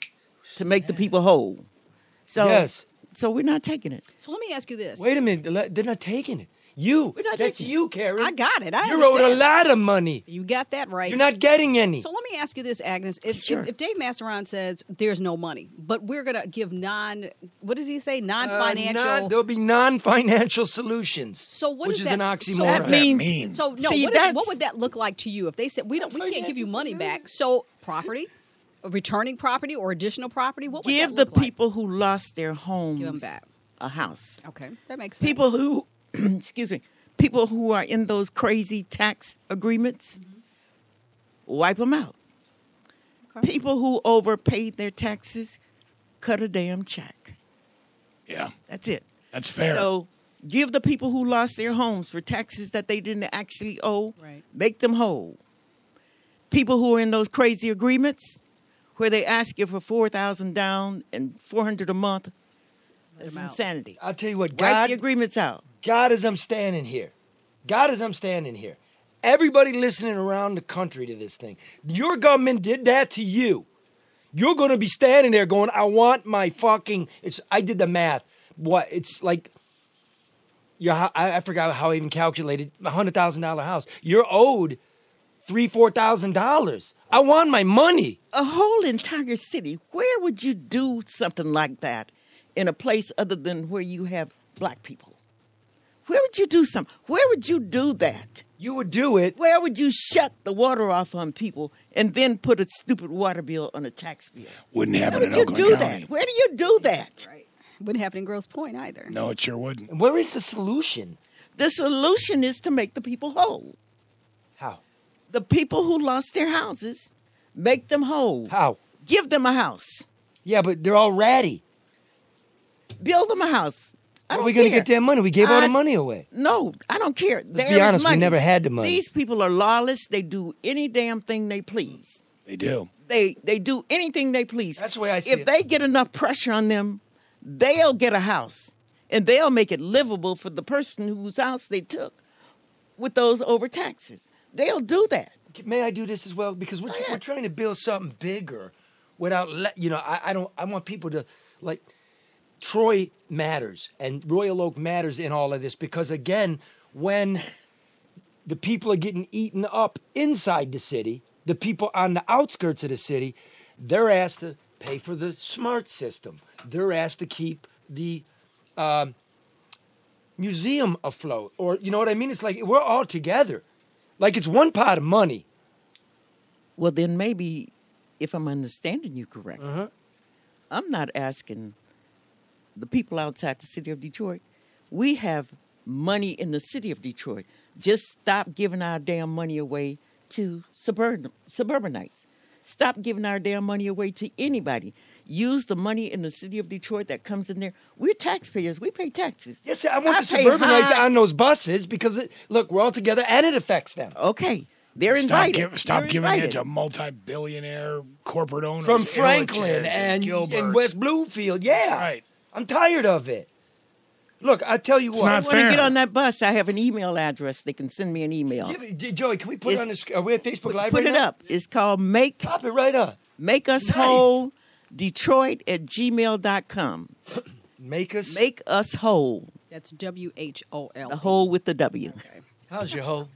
to make the people whole. So, yes. So we're not taking it. So let me ask you this. Wait a minute. They're not taking it. That's you, Karen. I got it. I You owed a lot of money. You got that right. You're not getting any. So let me ask you this, Agnes. If Dave Masseron says there's no money, but we're going to give what did he say? Non-financial. There'll be non-financial solutions. So what which is is that? an oxymoron. So what does that mean? So no, See, what would that look like to you if they said we can't give you money back? So property, returning property or additional property. What would give that look the people who lost their homes give them back a house? Okay, that makes sense. People who, excuse me, people who are in those crazy tax agreements, wipe them out. Okay. People who overpaid their taxes, cut a damn check. Yeah. That's it. That's fair. So give the people who lost their homes for taxes that they didn't actually owe, make them whole. People who are in those crazy agreements where they ask you for $4,000 down and $400 a month, that's insanity. I'll tell you what, Write the agreements out. God, as I'm standing here, everybody listening around the country to this thing, your government did that to you. You're going to be standing there going, I want my fucking, I did the math. What, it's like, I forgot how I even calculated, a $100,000 house. You're owed $3,000-$4,000. I want my money. A whole entire city, where would you do something like that in a place other than where you have black people? Where would you do something? Where would you do that? You would do it. Where would you shut the water off on people and then put a stupid water bill on a tax bill? Wouldn't happen in Oakland County. That? Where do you do that? Right. Wouldn't happen in Grosse Pointe either. No, it sure wouldn't. Where is the solution? The solution is to make the people whole. How? The people who lost their houses, make them whole. How? Give them a house. Yeah, but they're all ratty. Build them a house. Where are we going to get their money? We gave all the money away. No, I don't care. Let's be honest, we never had the money. These people are lawless. They do any damn thing they please. They do. They do anything they please. That's the way I see it. If they get enough pressure on them, they'll get a house. And they'll make it livable for the person whose house they took with those overtaxes. They'll do that. May I do this as well? Because we're trying to build something bigger without, I want people to, like, Troy matters and Royal Oak matters in all of this because, again, when the people are getting eaten up inside the city, the people on the outskirts of the city, they're asked to pay for the smart system. They're asked to keep the museum afloat. Or, you know what I mean? It's like we're all together. Like it's one pot of money. Well, then maybe, if I'm understanding you correctly, I'm not asking the people outside the city of Detroit. We have money in the city of Detroit. Just stop giving our damn money away to suburbanites. Stop giving our damn money away to anybody. Use the money in the city of Detroit that comes in there. We're taxpayers. We pay taxes. Yes, I want the suburbanites on those buses because, look, we're all together and it affects them. Okay. They're invited. Stop giving it to multi-billionaire corporate owners. From Franklin and West Bloomfield. Yeah. Right. I'm tired of it. Look, I tell you what. I want to get on that bus. I have an email address. They can send me an email. Yeah, Joey, can we put it on the? Are we at Facebook Live put right it now? up. It's called Make. Pop it right up. Make Us Whole, Detroit@gmail.com. Make us whole. That's WHOL. The whole with the W. Okay. How's your hoe?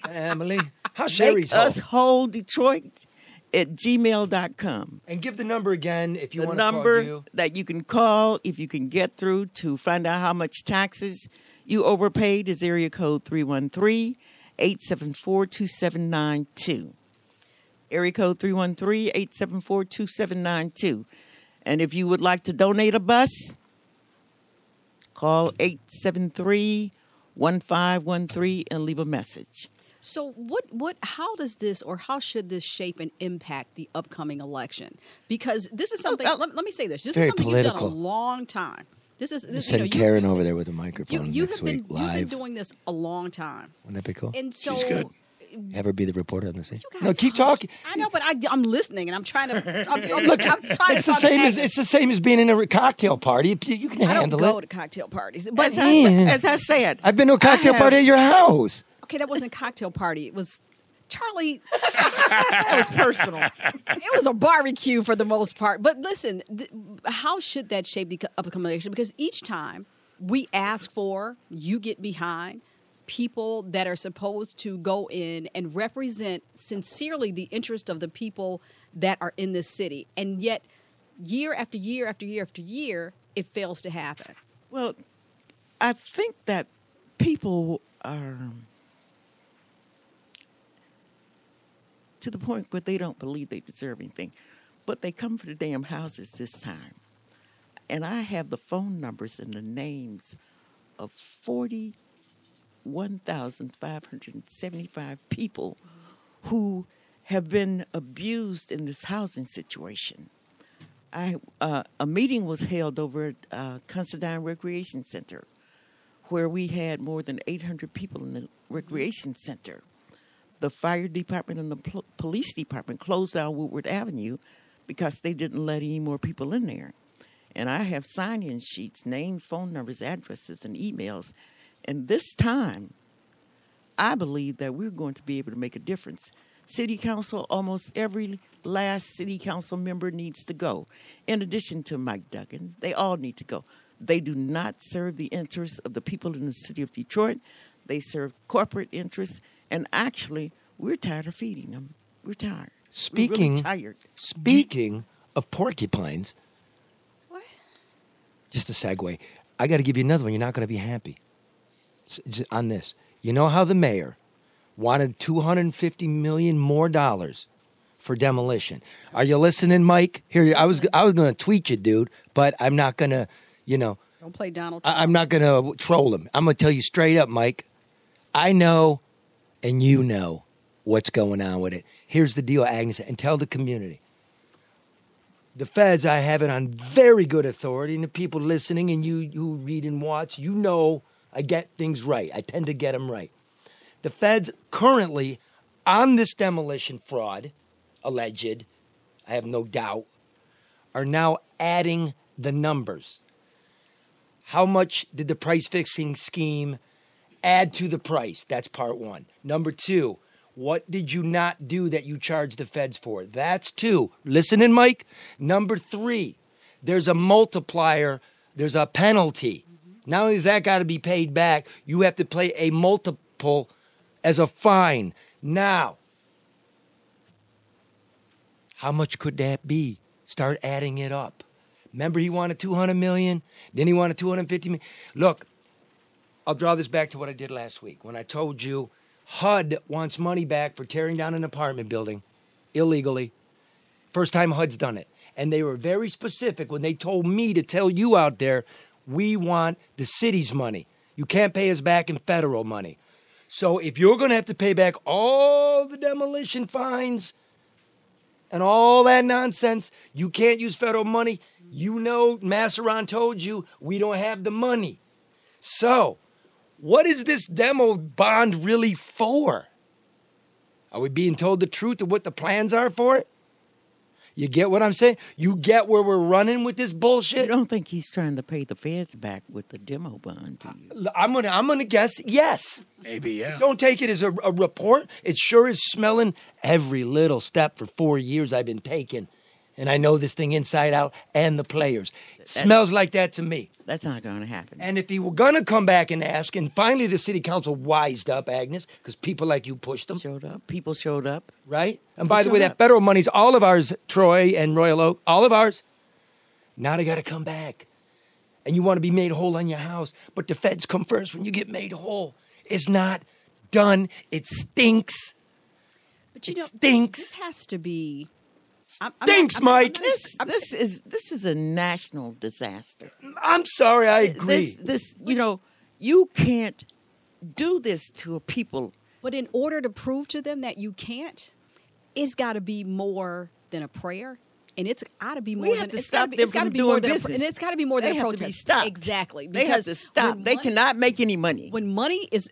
Emily? How's Sherry's hoe? Make us whole, Detroit@gmail.com. And give the number again if you want to call you. The number that you can call if you can get through to find out how much taxes you overpaid is area code 313-874-2792. Area code 313-874-2792. And if you would like to donate a bus, Call 873-1513 and leave a message. So how does this, or how should this shape and impact the upcoming election? Because this is something, let me say this. This is something you've done a long time. Send Karen over there with a microphone next week live. You've been doing this a long time. Wouldn't that be cool? And so, she's good. Have her be the reporter on the scene. No, keep talking. I know, but I'm listening, and I'm trying to. I'm trying it's the same as it's the same as being in a cocktail party. You can handle it. I don't go to cocktail parties, but as I said, I've been to a cocktail party at your house. Okay, that wasn't a cocktail party. It was Charlie. That was personal. It was a barbecue for the most part. But listen, how should that shape the upcoming election? Because each time we ask for, you get behind people that are supposed to go in and represent sincerely the interest of the people that are in this city. And yet, year after year after year after year, it fails to happen. Well, I think that people are to the point where they don't believe they deserve anything. But they come for the damn houses this time. And I have the phone numbers and the names of 41,575 people who have been abused in this housing situation. A meeting was held over at Considine Recreation Center, where we had more than 800 people in the recreation center. The fire department and the police department closed down Woodward Avenue because they didn't let any more people in there. And I have sign-in sheets, names, phone numbers, addresses, and emails. And this time, I believe that we're going to be able to make a difference. City Council, almost every last City Council member needs to go. In addition to Mike Duggan, they all need to go. They do not serve the interests of the people in the city of Detroit. They serve corporate interests. And actually, we're tired of feeding them. We're tired. We're really tired. Speaking of porcupines. What? Just a segue. I got to give you another one. You're not going to be happy on this. You know how the mayor wanted $250 million more for demolition. Are you listening, Mike? Here, I was going to tweet you, dude, but I'm not going to, Don't play Donald Trump. I'm not going to troll him. I'm going to tell you straight up, Mike. I know, and you know what's going on with it. Here's the deal, Agnes, and tell the community. The feds, I have it on very good authority, and the people listening and you who read and watch, you know I get things right. I tend to get them right. The feds currently, on this demolition fraud, alleged, I have no doubt, are now adding the numbers. How much did the price fixing scheme add to the price? That's part one. Number two, what did you not do that you charged the feds for? That's two. Listening, Mike? Number three, there's a multiplier. There's a penalty. Not only does that got to be paid back, you have to pay a multiple as a fine. Now, how much could that be? Start adding it up. Remember, he wanted $200 million. Then he wanted $250 million. Look, I'll draw this back to what I did last week when I told you HUD wants money back for tearing down an apartment building illegally. First time HUD's done it. And they were very specific when they told me to tell you out there, we want the city's money. You can't pay us back in federal money. So if you're going to have to pay back all the demolition fines and all that nonsense, you can't use federal money. You know, Masseron told you we don't have the money. So what is this demo bond really for? Are we being told the truth of what the plans are for it? You get what I'm saying? You get where we're running with this bullshit? You don't think he's trying to pay the feds back with the demo bond, do you? I'm gonna guess yes. Maybe, yeah. Don't take it as a report. It sure is smelling every little step for 4 years I've been taking. And I know this thing inside out and the players. It smells like that to me. That's not going to happen. And if he were going to come back and ask, and finally the city council wised up, Agnes, because people like you pushed them. Showed up. People showed up. Right? And by the way, that federal money's all of ours, Troy and Royal Oak, all of ours. Now they got to come back. And you want to be made whole on your house. But the feds come first when you get made whole. It's not done. It stinks. But you know, stinks. This has to be Stinks, Mike. This is a national disaster. I'm sorry, I agree. You can't do this to a people. But in order to prove to them that you can't, it's got to be more than a prayer. And it's got to be more than it's got to be more than a protest. To be stopped. Exactly. They have to stop. They cannot make any money. When money is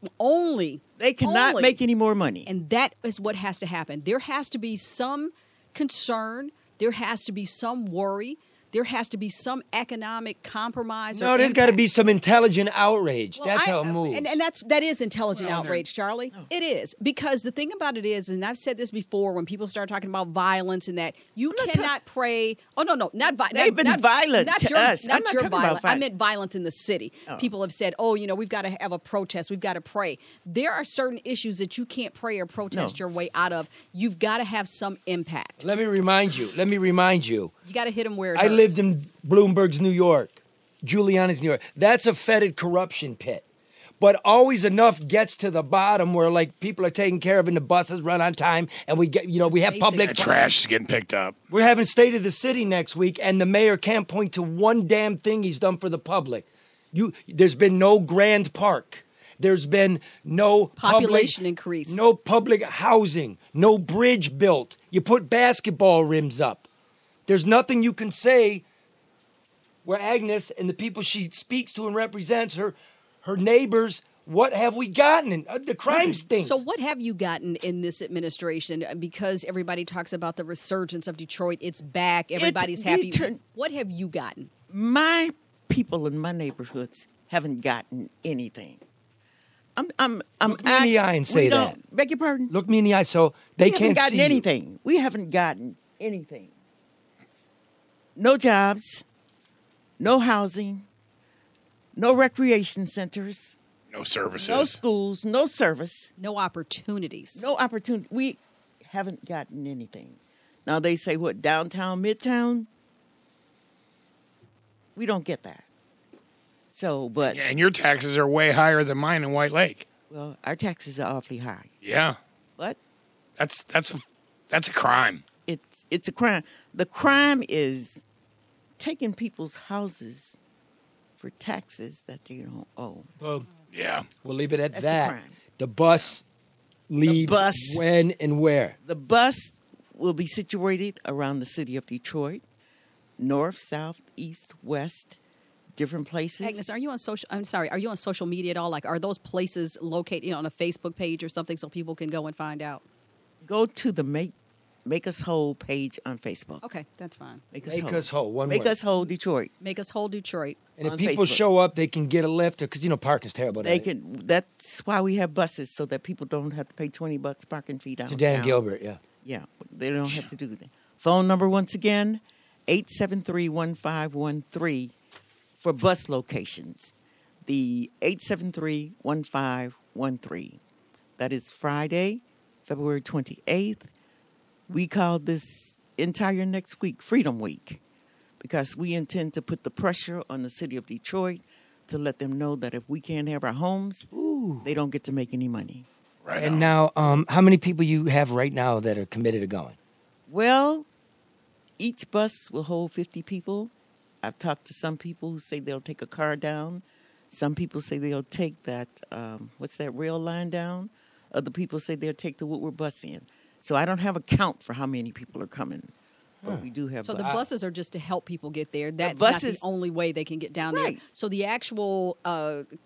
they cannot make any more money. And that is what has to happen. There has to be some concern. There has to be some worry. There has to be some economic compromise. No, there's got to be some intelligent outrage. Well, that's how it moves. And that is intelligent outrage, Charlie. No. It is. Because the thing about it is, and I've said this before, when people start talking about violence and that, you cannot pray. Oh, no, not violence. They've been violent to us. Not your violence. I meant violence in the city. Oh. People have said, we've got to have a protest. We've got to pray. There are certain issues that you can't pray or protest your way out of. You've got to have some impact. Let me remind you. You got to hit them where it hurts. I lived in Bloomberg's New York, Giuliani's New York. That's a fetid corruption pit. But always enough gets to the bottom where like people are taken care of and the buses run on time and we get, we have public. The trash is getting picked up. We're having State of the City next week and the mayor can't point to one damn thing he's done for the public. There's been no grand park. There's been no population increase. No public housing. No bridge built. You put basketball rims up. There's nothing you can say where Agnes and the people she speaks to and represents, her neighbors, what have we gotten? The crime stinks. So what have you gotten in this administration? Because everybody talks about the resurgence of Detroit. It's back. Everybody's happy. What have you gotten? My people in my neighborhoods haven't gotten anything. Look me in the eye and say that. Beg your pardon? Look me in the eye so they can't see We haven't gotten anything. We haven't gotten anything. No jobs, no housing, no recreation centers. No services. No schools, no service. No opportunities. No opportunity. We haven't gotten anything. Now they say, what, downtown, midtown? We don't get that. So, but... Yeah, and your taxes are way higher than mine in White Lake. Well, our taxes are awfully high. Yeah. What? That's a crime. It's a crime. The crime is taking people's houses for taxes that they don't owe. Well, yeah. We'll leave it at That's that. The crime. The bus leaves when and where? The bus will be situated around the city of Detroit, north, south, east, west, different places. Agnes, are you on social media at all? Like, are those places located on a Facebook page or something so people can go and find out? Go to the Make Us Whole page on Facebook. Okay, that's fine. Make Us Whole. One Make word. Us Whole Detroit. Make Us Whole Detroit. And if people show up, they can get a lift because parking's terrible. That's why we have buses so that people don't have to pay $20 parking fee downtown. To Dan Gilbert, yeah. Yeah, they don't have to do that. Phone number once again, 873-1513 for bus locations. The 873-1513. That is Friday, February 28th. We call this entire next week Freedom Week because we intend to put the pressure on the city of Detroit to let them know that if we can't have our homes, they don't get to make any money. Right. And now, how many people you have right now that are committed to going? Well, each bus will hold 50 people. I've talked to some people who say they'll take a car down. Some people say they'll take that, what's that rail line down? Other people say they'll take the Woodward bus in. So I don't have a count for how many people are coming. But we do have buses. So the buses are just to help people get there. That's not the only way they can get down right. there. So the actual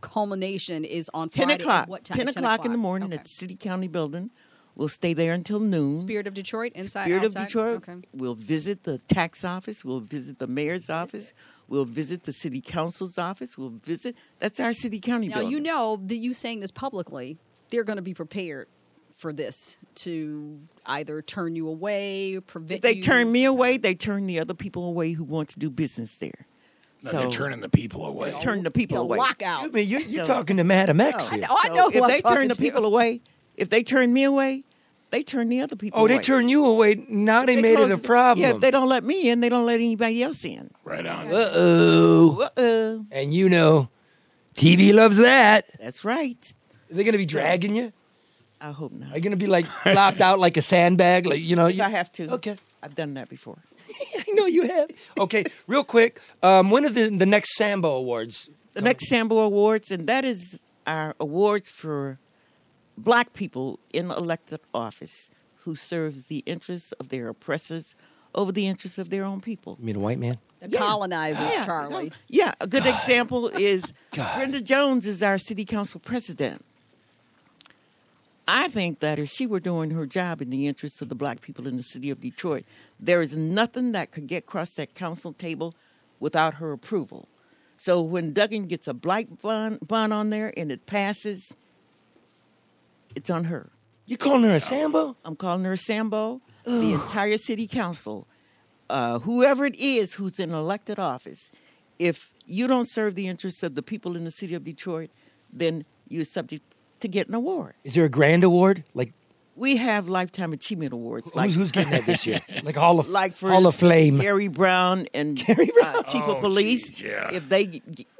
culmination is on Friday. 10 o'clock. What time? 10 o'clock in the morning at the City County Building. We'll stay there until noon. Spirit of Detroit, inside, Spirit outside? of Detroit. Okay. We'll visit the tax office. We'll visit the mayor's office. We'll visit the city council's office. We'll visit. That's our city county building. Now, you know that you saying this publicly, they're going to be prepared for this to either turn you away, prevent you. If they turn me away, they turn the other people away who want to do business there. No, they're turning the people away. They're turning the people away. Lockout. You're talking to Madam X here. I know who I'm if they turn the people away, if they turn me away, they turn the other people away. Oh, they turn you away. Now they made it a problem. Yeah, if they don't let me in, they don't let anybody else in. Right on. Uh-oh. And you know, TV loves that. That's right. Are they going to be dragging you? I hope not. Are you going to be like flopped out like a sandbag? Like, if I have to. Okay. I've done that before. I know you have. Okay, real quick. When are the next Sambo Awards? The next Sambo Awards, and that is our awards for black people in elected office who serves the interests of their oppressors over the interests of their own people. You mean a white man? The colonizers, Charlie. Yeah, a good example is Brenda Jones is our city council president. I think that if she were doing her job in the interests of the black people in the city of Detroit, there is nothing that could get across that council table without her approval. So when Duggan gets a blight bond on there and it passes, it's on her. You calling her a Sambo? I'm calling her a Sambo. The entire city council, whoever it is who's in elected office, if you don't serve the interests of the people in the city of Detroit, then you're subject to get an award. Is there a grand award? Like we have Lifetime Achievement Awards. Who's getting that this year? Like Hall of Flame. Gary Brown and Chief of Police. Geez, yeah. If they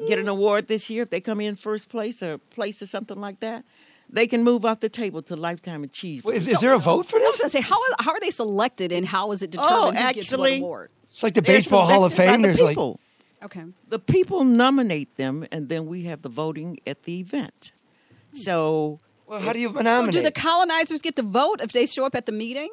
get an award this year, if they come in first place or place or something like that, they can move off the table to Lifetime Achievement. Wait, is there a vote for this? I was going to say, how are they selected and how is it determined who gets what award? It's like the Baseball Hall of Fame. There's like okay, the people nominate them, and then we have the voting at the event. So, well, how do you nominate? So do the colonizers get to vote if they show up at the meeting?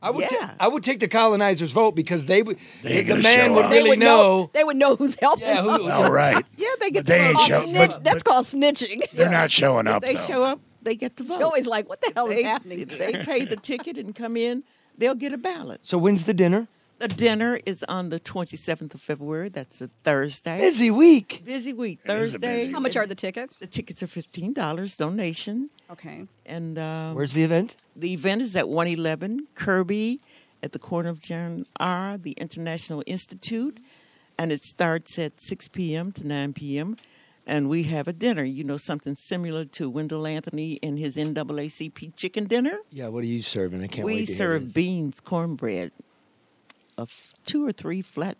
I would take the colonizers' vote because the man would They really would know. They would know who's helping. Yeah, all right. Yeah, they get But they to ain't vote. show, That's called snitching. They're not showing up. If they though. show up, they get to vote. Joey's like, what the hell is happening? If they pay the ticket and come in, they'll get a ballot. So when's the dinner? The dinner is on the 27th of February. That's a Thursday. Busy week. Busy week. It is a Thursday. busy How much are the tickets? The tickets are $15 donation. Okay. And where's the event? The event is at 111 Kirby at the corner of John R., the International Institute. And it starts at 6 p.m. to 9 p.m. And we have a dinner, something similar to Wendell Anthony and his NAACP chicken dinner. Yeah, what are you serving? I can't wait to We hear serve this. beans, cornbread, 2 or 3 flat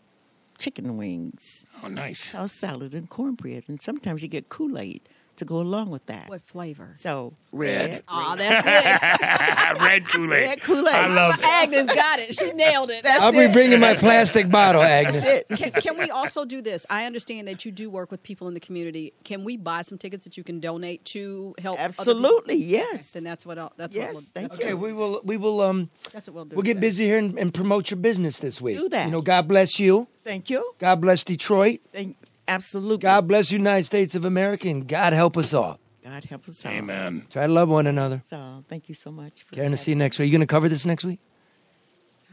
chicken wings. Oh, nice. Sauce salad and cornbread. And sometimes you get Kool-Aid to go along with that. What flavor? So, red. Oh, that's it. Red Kool-Aid. Red Kool-Aid. I love it. Agnes got it. She nailed it. That's I'll be it. bringing my plastic bottle, Agnes. That's it. Can we also do this? I understand that you do work with people in the community. Can we buy some tickets that you can donate to help? Absolutely, yes. Then that's what. That's Yes, what. thank Okay, you. we will. That's what we'll do. We'll get today. busy here and promote your business this week. Do that. God bless you. Thank you. God bless Detroit. Absolutely. God bless the United States of America, and God help us all. God help us all. Amen. Try to love one another. So, thank you so much. Karen, to see you next week. Are you going to cover this next week?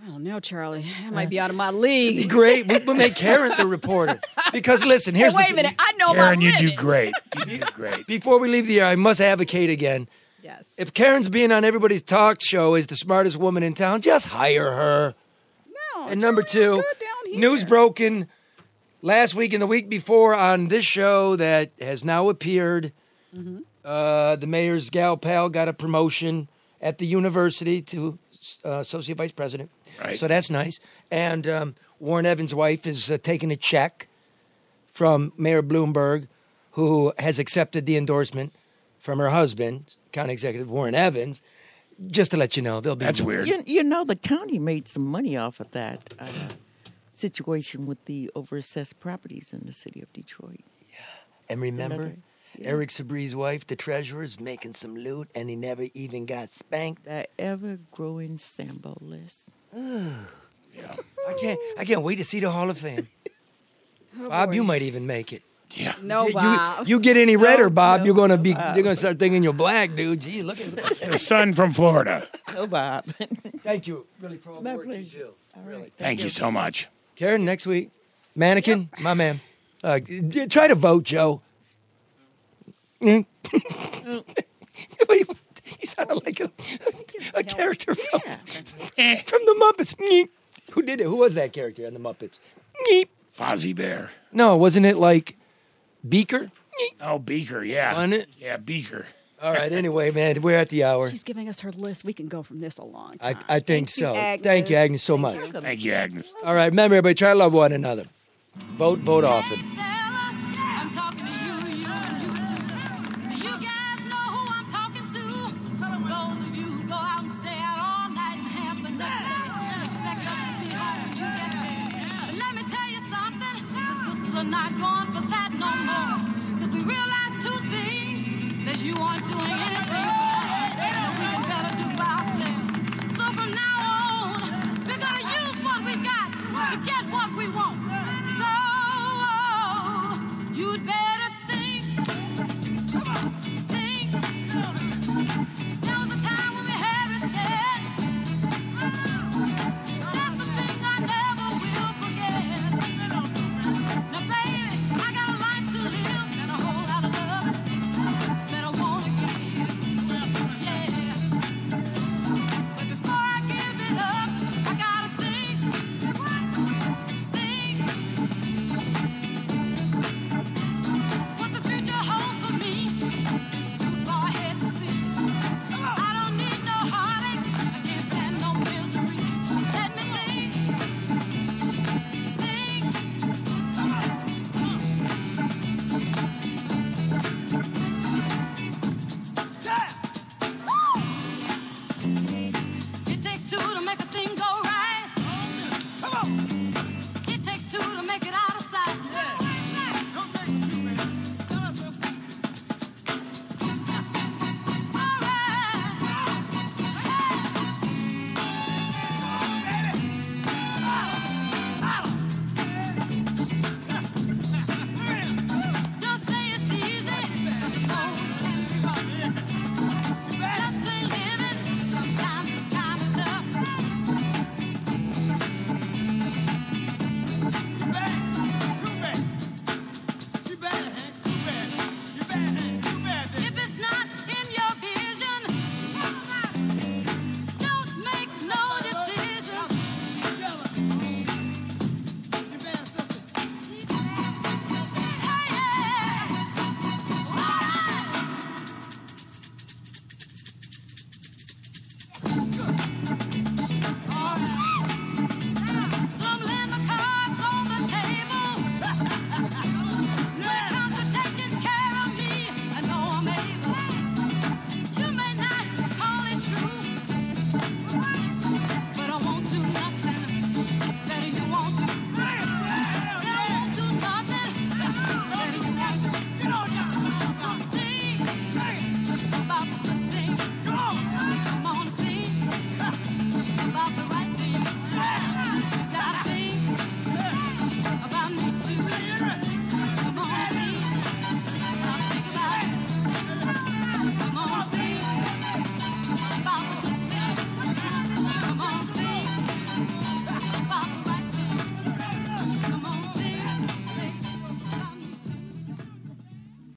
I don't know, Charlie. I might be out of my league. Great. We'll make Karen the reporter. Because listen, here's Wait the a minute. I know Karen, my you limits. do great. You do great. Before we leave the air, I must advocate again. Yes. If Karen's being on everybody's talk show is the smartest woman in town, just hire her. No. And number Charlie, 2, good down here. news broken last week and the week before on this show that has now appeared. Mm-hmm. The mayor's gal pal got a promotion at the university to associate vice president. Right. So that's nice. And Warren Evans' wife is taking a check from Mayor Bloomberg, who has accepted the endorsement from her husband, County Executive Warren Evans. Just to let you know, they'll be. That's weird. The county made some money off of that situation with the overassessed properties in the city of Detroit. And remember, another- yeah. Eric Sabri's wife, the treasurer, is making some loot, and he never even got spanked. That ever-growing Sambo list. Yeah. I can't wait to see the Hall of Fame. Bob, boy. you might even make it. Yeah. No, You- Bob. You get any redder, Bob, you're gonna be. They're gonna start thinking you're black, dude. Gee, look at this. The son from Florida. No, Bob. Thank you, really, for all the My work you pleasure. do. Really. Thank you so much. Karen, next week, mannequin, my man. Try to vote, Joe. He sounded like a character from the Muppets. Who did it? Who was that character on the Muppets? Fozzie Bear. No, wasn't it like Beaker? Oh, Beaker, yeah. Wasn't it? Yeah, Beaker. All right, anyway, man, we're at the hour. She's giving us her list. We can go from this a long time. I think Thank you, so. Agnes. Thank you, Agnes, so much. Thank you, Agnes. All right, remember, everybody, try to love one another. Vote often. I'm talking to you, you and you too. You guys know who I'm talking to. Those of you who go out and stay out all night and have the next day. Expect us we're not going for that no more. Because we realize two things, that you aren't doing anything for us, that we can better do by ourselves. So from now on, we're going to use what we got to get what we want. So you'd better think.